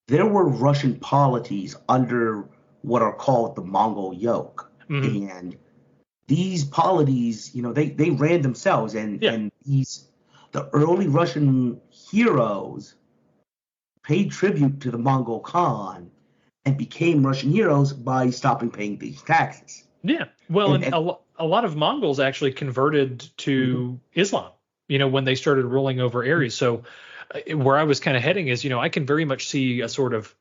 there were Russian polities under what are called the Mongol yoke, and these polities, they ran themselves, and the early Russian heroes paid tribute to the Mongol Khan and became Russian heroes by stopping paying these taxes. Yeah. Well, and a lot of Mongols actually converted to Islam, when they started ruling over areas. So where I was kind of heading is, I can very much see a sort of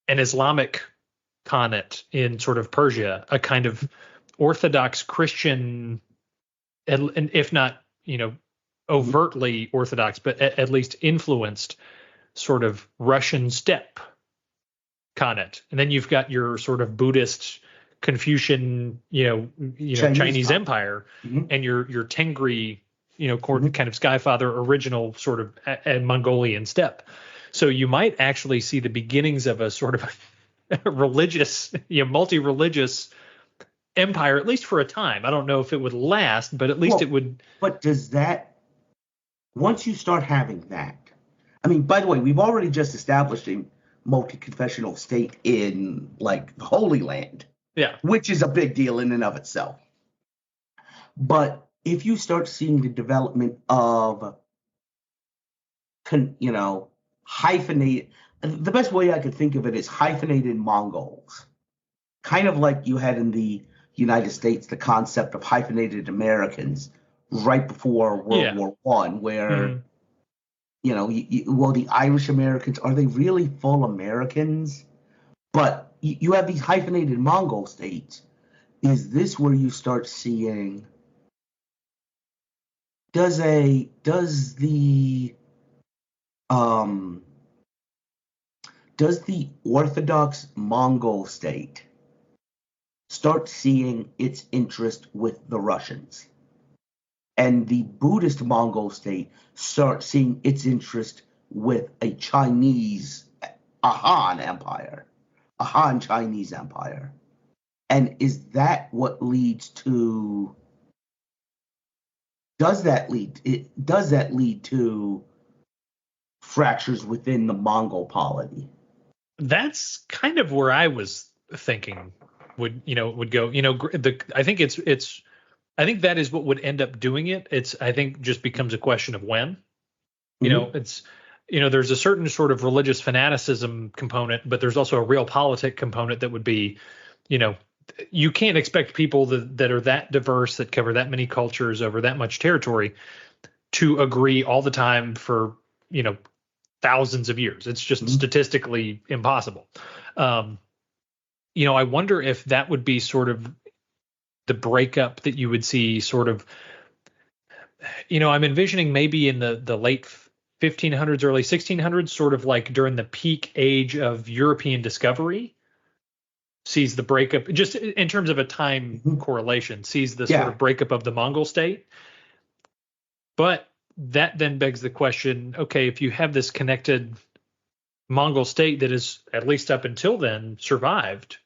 an Islamic Khanate in sort of Persia, a kind of Orthodox Christian, and if not, overtly Orthodox, but at least influenced sort of Russian steppe Khanate. And then you've got your sort of Buddhist Confucian, Chinese empire, and your Tengri, kind of Skyfather original sort of a Mongolian steppe. So you might actually see the beginnings of a sort of religious, multi-religious empire, at least for a time. I don't know if it would last, but at least it would. But does that, once you start having that, I mean, by the way, we've already just established a multi-confessional state in like the Holy Land, which is a big deal in and of itself. But if you start seeing the development of, hyphenated, the best way I could think of it is hyphenated Mongols, kind of like you had in the United States, the concept of hyphenated Americans right before World War I, where, the Irish Americans, are they really full Americans? But you have these hyphenated Mongol states. Is this where you start seeing, does the Orthodox Mongol state start seeing its interest with the Russians, and the Buddhist Mongol state start seeing its interest with a Han Chinese empire? And is that what leads to? Does that lead to fractures within the Mongol polity? That's kind of where I was thinking route would go. I think that is what would end up doing it. I think just becomes a question of when. There's a certain sort of religious fanaticism component, but there's also a real politic component that would be, you can't expect people that are that diverse, that cover that many cultures over that much territory, to agree all the time for, thousands of years. It's just statistically impossible. I wonder if that would be sort of the breakup that you would see sort of, I'm envisioning maybe in the late 1500s, early 1600s, sort of like during the peak age of European discovery, sees the breakup, just in terms of a time correlation, sees the sort of breakup of the Mongol state. But that then begs the question, okay, if you have this connected Mongol state that is, at least up until then, survived,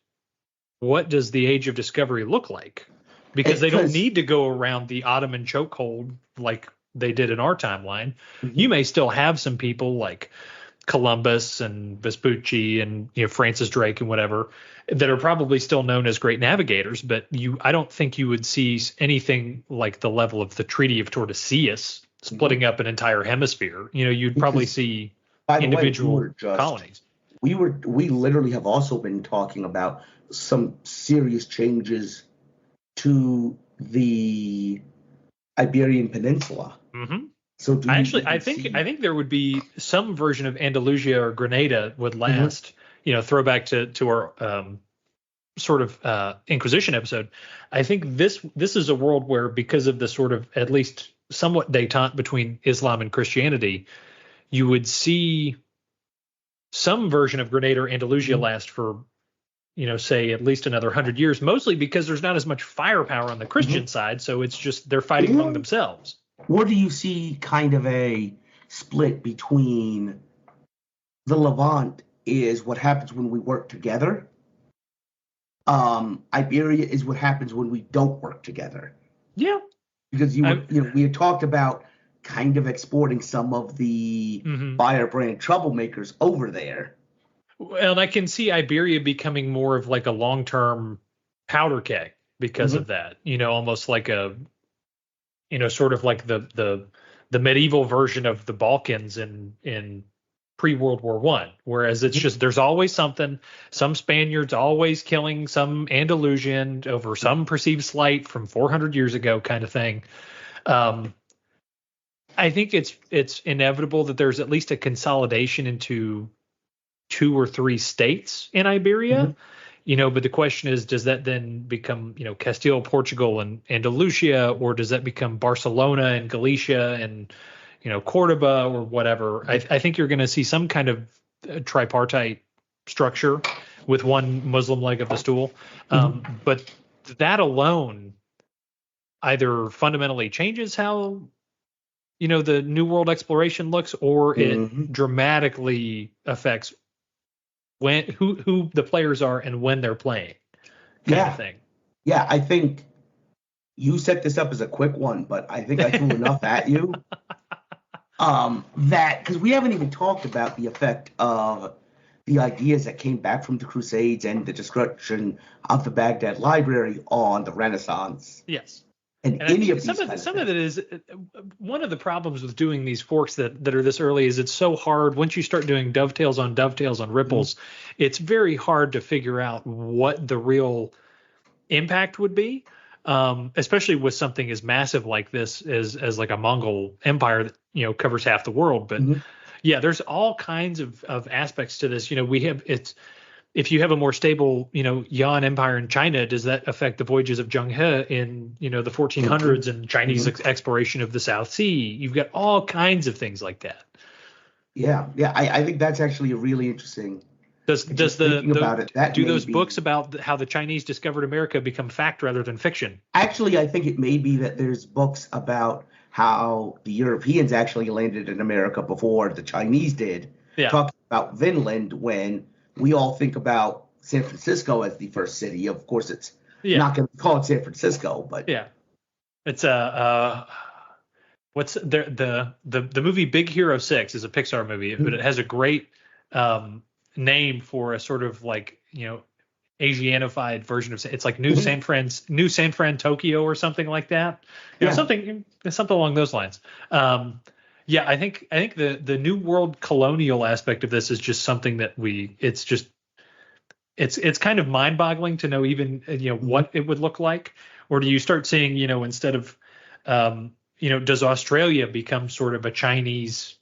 what does the age of discovery look like? Because they don't need to go around the Ottoman chokehold like they did in our timeline. You may still have some people like Columbus and Vespucci and Francis Drake and whatever that are probably still known as great navigators, but I don't think you would see anything like the level of the Treaty of Tordesillas splitting up an entire hemisphere. You'd probably see individual colonies. We literally have also been talking about some serious changes to the Iberian Peninsula. So I think there would be some version of Andalusia or Grenada would last. Throwback to our sort of Inquisition episode. I think this is a world where, because of the sort of at least somewhat détente between Islam and Christianity, you would see some version of Grenada or Andalusia last for, say at least another 100 years, mostly because there's not as much firepower on the Christian side. So it's just they're fighting among themselves. Or do you see kind of a split between the Levant is what happens when we work together? Iberia is what happens when we don't work together. Yeah. Because we had talked about kind of exporting some of the firebrand troublemakers over there. Well, and I can see Iberia becoming more of like a long-term powder keg because of that. Almost like a, sort of like the medieval version of the Balkans in pre-World War I, whereas it's just there's always something, some Spaniards always killing some Andalusian over some perceived slight from 400 years ago kind of thing. I think it's inevitable that there's at least a consolidation into 2 or 3 states in Iberia, but the question is, does that then become, Castile, Portugal, and Andalusia, or does that become Barcelona and Galicia and, Cordoba or whatever? I think you're going to see some kind of tripartite structure with one Muslim leg of the stool. But that alone either fundamentally changes how, the New World exploration looks, or it dramatically affects who the players are and when they're playing, kind of thing. Yeah, I think you set this up as a quick one, but I think I threw enough at you. That because we haven't even talked about the effect of the ideas that came back from the Crusades and the destruction of the Baghdad Library on the Renaissance. Yes. And any of these some of it is one of the problems with doing these forks that are this early is it's so hard. Once you start doing dovetails on ripples, it's very hard to figure out what the real impact would be, especially with something as massive like this as like a Mongol Empire that covers half the world. But there's all kinds of aspects to this. If you have a more stable, Yuan Empire in China, does that affect the voyages of Zheng He in, the 1400s and Chinese exploration of the South Sea? You've got all kinds of things like that. Yeah. I think that's actually a really interesting. Do those books about how the Chinese discovered America become fact rather than fiction? Actually, I think it may be that there's books about how the Europeans actually landed in America before the Chinese did. Yeah. Talking about Vinland when we all think about San Francisco as the first city. Of course, it's not going to be called San Francisco, but it's what's the movie Big Hero 6 is a Pixar movie, but it has a great name for a sort of like Asianified version of it's like New San Fran Tokyo or something like that. Something along those lines. I think the New World colonial aspect of this is just something that it's kind of mind-boggling to know even what it would look like. Or do you start seeing instead of does Australia become sort of a Chinese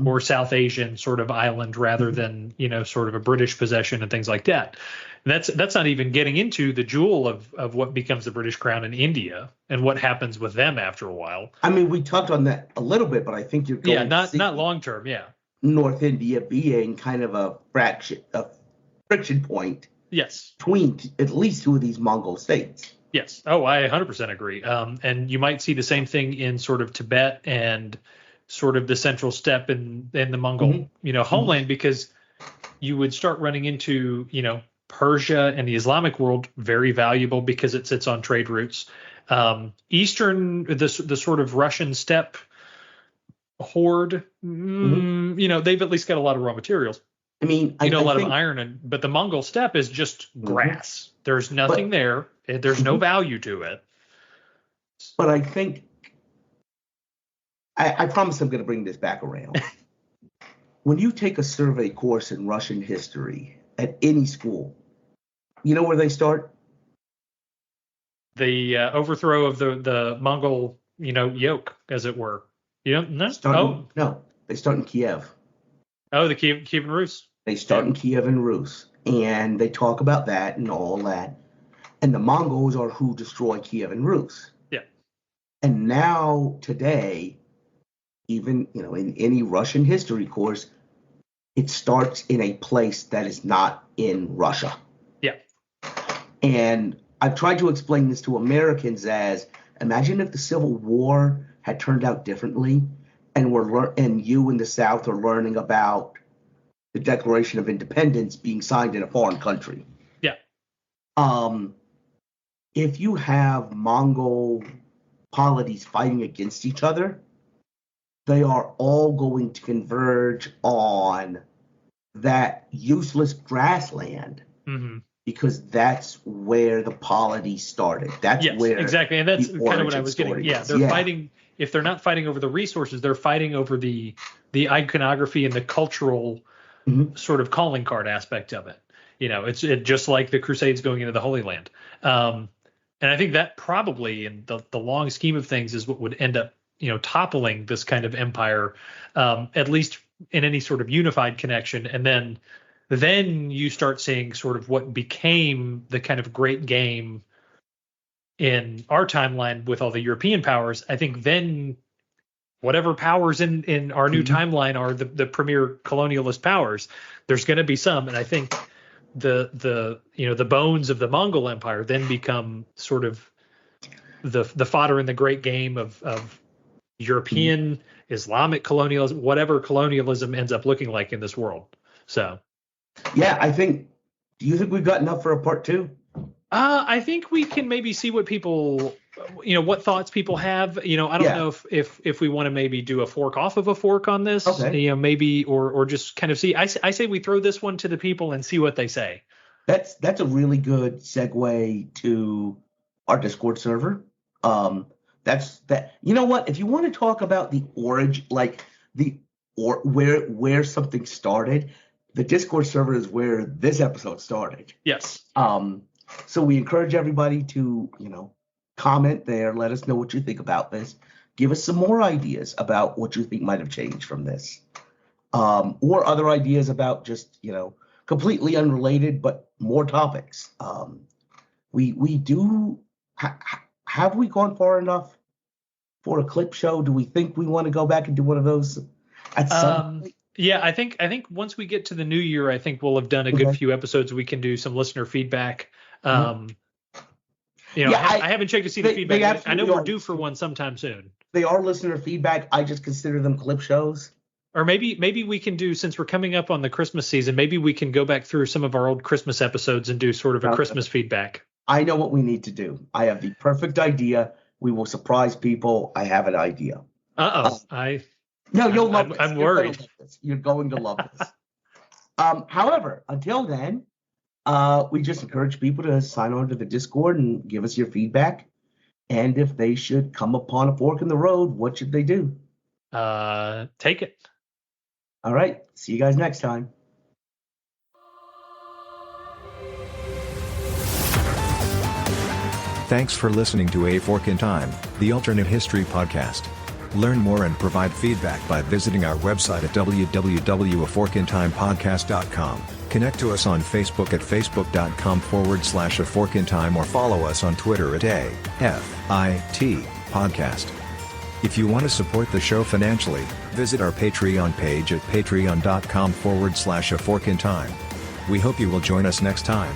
or South Asian sort of island rather than sort of a British possession and things like that? And that's not even getting into the jewel of what becomes the British crown in India and what happens with them after a while. I mean, we talked on that a little bit, but I think you're going not long term. North India being kind of a friction point. Yes. Between at least two of these Mongol states. Yes. Oh, I 100% agree. And you might see the same thing in sort of Tibet and sort of the central steppe in the Mongol, homeland, because you would start running into, Persia and the Islamic world, very valuable because it sits on trade routes. Eastern, the sort of Russian steppe horde, they've at least got a lot of raw materials. I mean, a lot of iron, but the Mongol steppe is just grass. There's nothing there. There's no value to it. But I think, I promise I'm going to bring this back around. When you take a survey course in Russian history at any school, you know where they start? The overthrow of the Mongol, yoke, as it were. No, they start in Kiev. Oh, the Kievan Rus. They start in Kiev and Rus, and they talk about that and all that. And the Mongols are who destroy Kiev and Rus. Yeah. And now today, even in any Russian history course, it starts in a place that is not in Russia. Yeah. And I've tried to explain this to Americans as, imagine if the Civil War had turned out differently, and you in the South are learning about the Declaration of Independence being signed in a foreign country. Yeah. If you have Mongol polities fighting against each other, they are all going to converge on that useless grassland because that's where the polity started. That's where exactly, and that's kind of what I was getting. Yeah, they're fighting. If they're not fighting over the resources, they're fighting over the iconography and the cultural sort of calling card aspect of it. It's just like the Crusades going into the Holy Land. And I think that probably in the long scheme of things is what would end up, toppling this kind of empire, at least in any sort of unified connection. And then you start seeing sort of what became the kind of great game in our timeline with all the European powers. I think then whatever powers in our new timeline are the premier colonialist powers, there's going to be some. And I think the bones of the Mongol Empire then become sort of the fodder in the great game of European, Islamic colonialism, whatever colonialism ends up looking like in this world. So, yeah, do you think we've got enough for a part 2? I think we can maybe see what people, what thoughts people have. I don't know if we want to maybe do a fork off of a fork on this, maybe, or just kind of see. I say we throw this one to the people and see what they say. That's a really good segue to our Discord server. That's that. You know what? If you want to talk about the origin, where something started, the Discord server is where this episode started. Yes. So we encourage everybody to, comment there. Let us know what you think about this. Give us some more ideas about what you think might have changed from this. Or other ideas about just, completely unrelated, but more topics. We do. Have we gone far enough for a clip show? Do we think we want to go back and do one of those at some point? Yeah, I think once we get to the new year, I think we'll have done a good few episodes. We can do some listener feedback. I haven't checked to see the feedback. I know we're due for one sometime soon. They are listener feedback. I just consider them clip shows. Or maybe we can do, since we're coming up on the Christmas season, maybe we can go back through some of our old Christmas episodes and do sort of a Christmas feedback. I know what we need to do. I have the perfect idea. We will surprise people. I have an idea. You'll love this. I'm worried. You're going to love this. However, until then, We just encourage people to sign on to the Discord and give us your feedback. And if they should come upon a fork in the road, what should they do? Take it. All right. See you guys next time. Thanks for listening to A Fork in Time, the alternate history podcast. Learn more and provide feedback by visiting our website at www.aforkintimepodcast.com. Connect to us on Facebook at facebook.com/aforkintime or follow us on Twitter at AFIT Podcast. If you want to support the show financially, visit our Patreon page at patreon.com/aforkintime. We hope you will join us next time.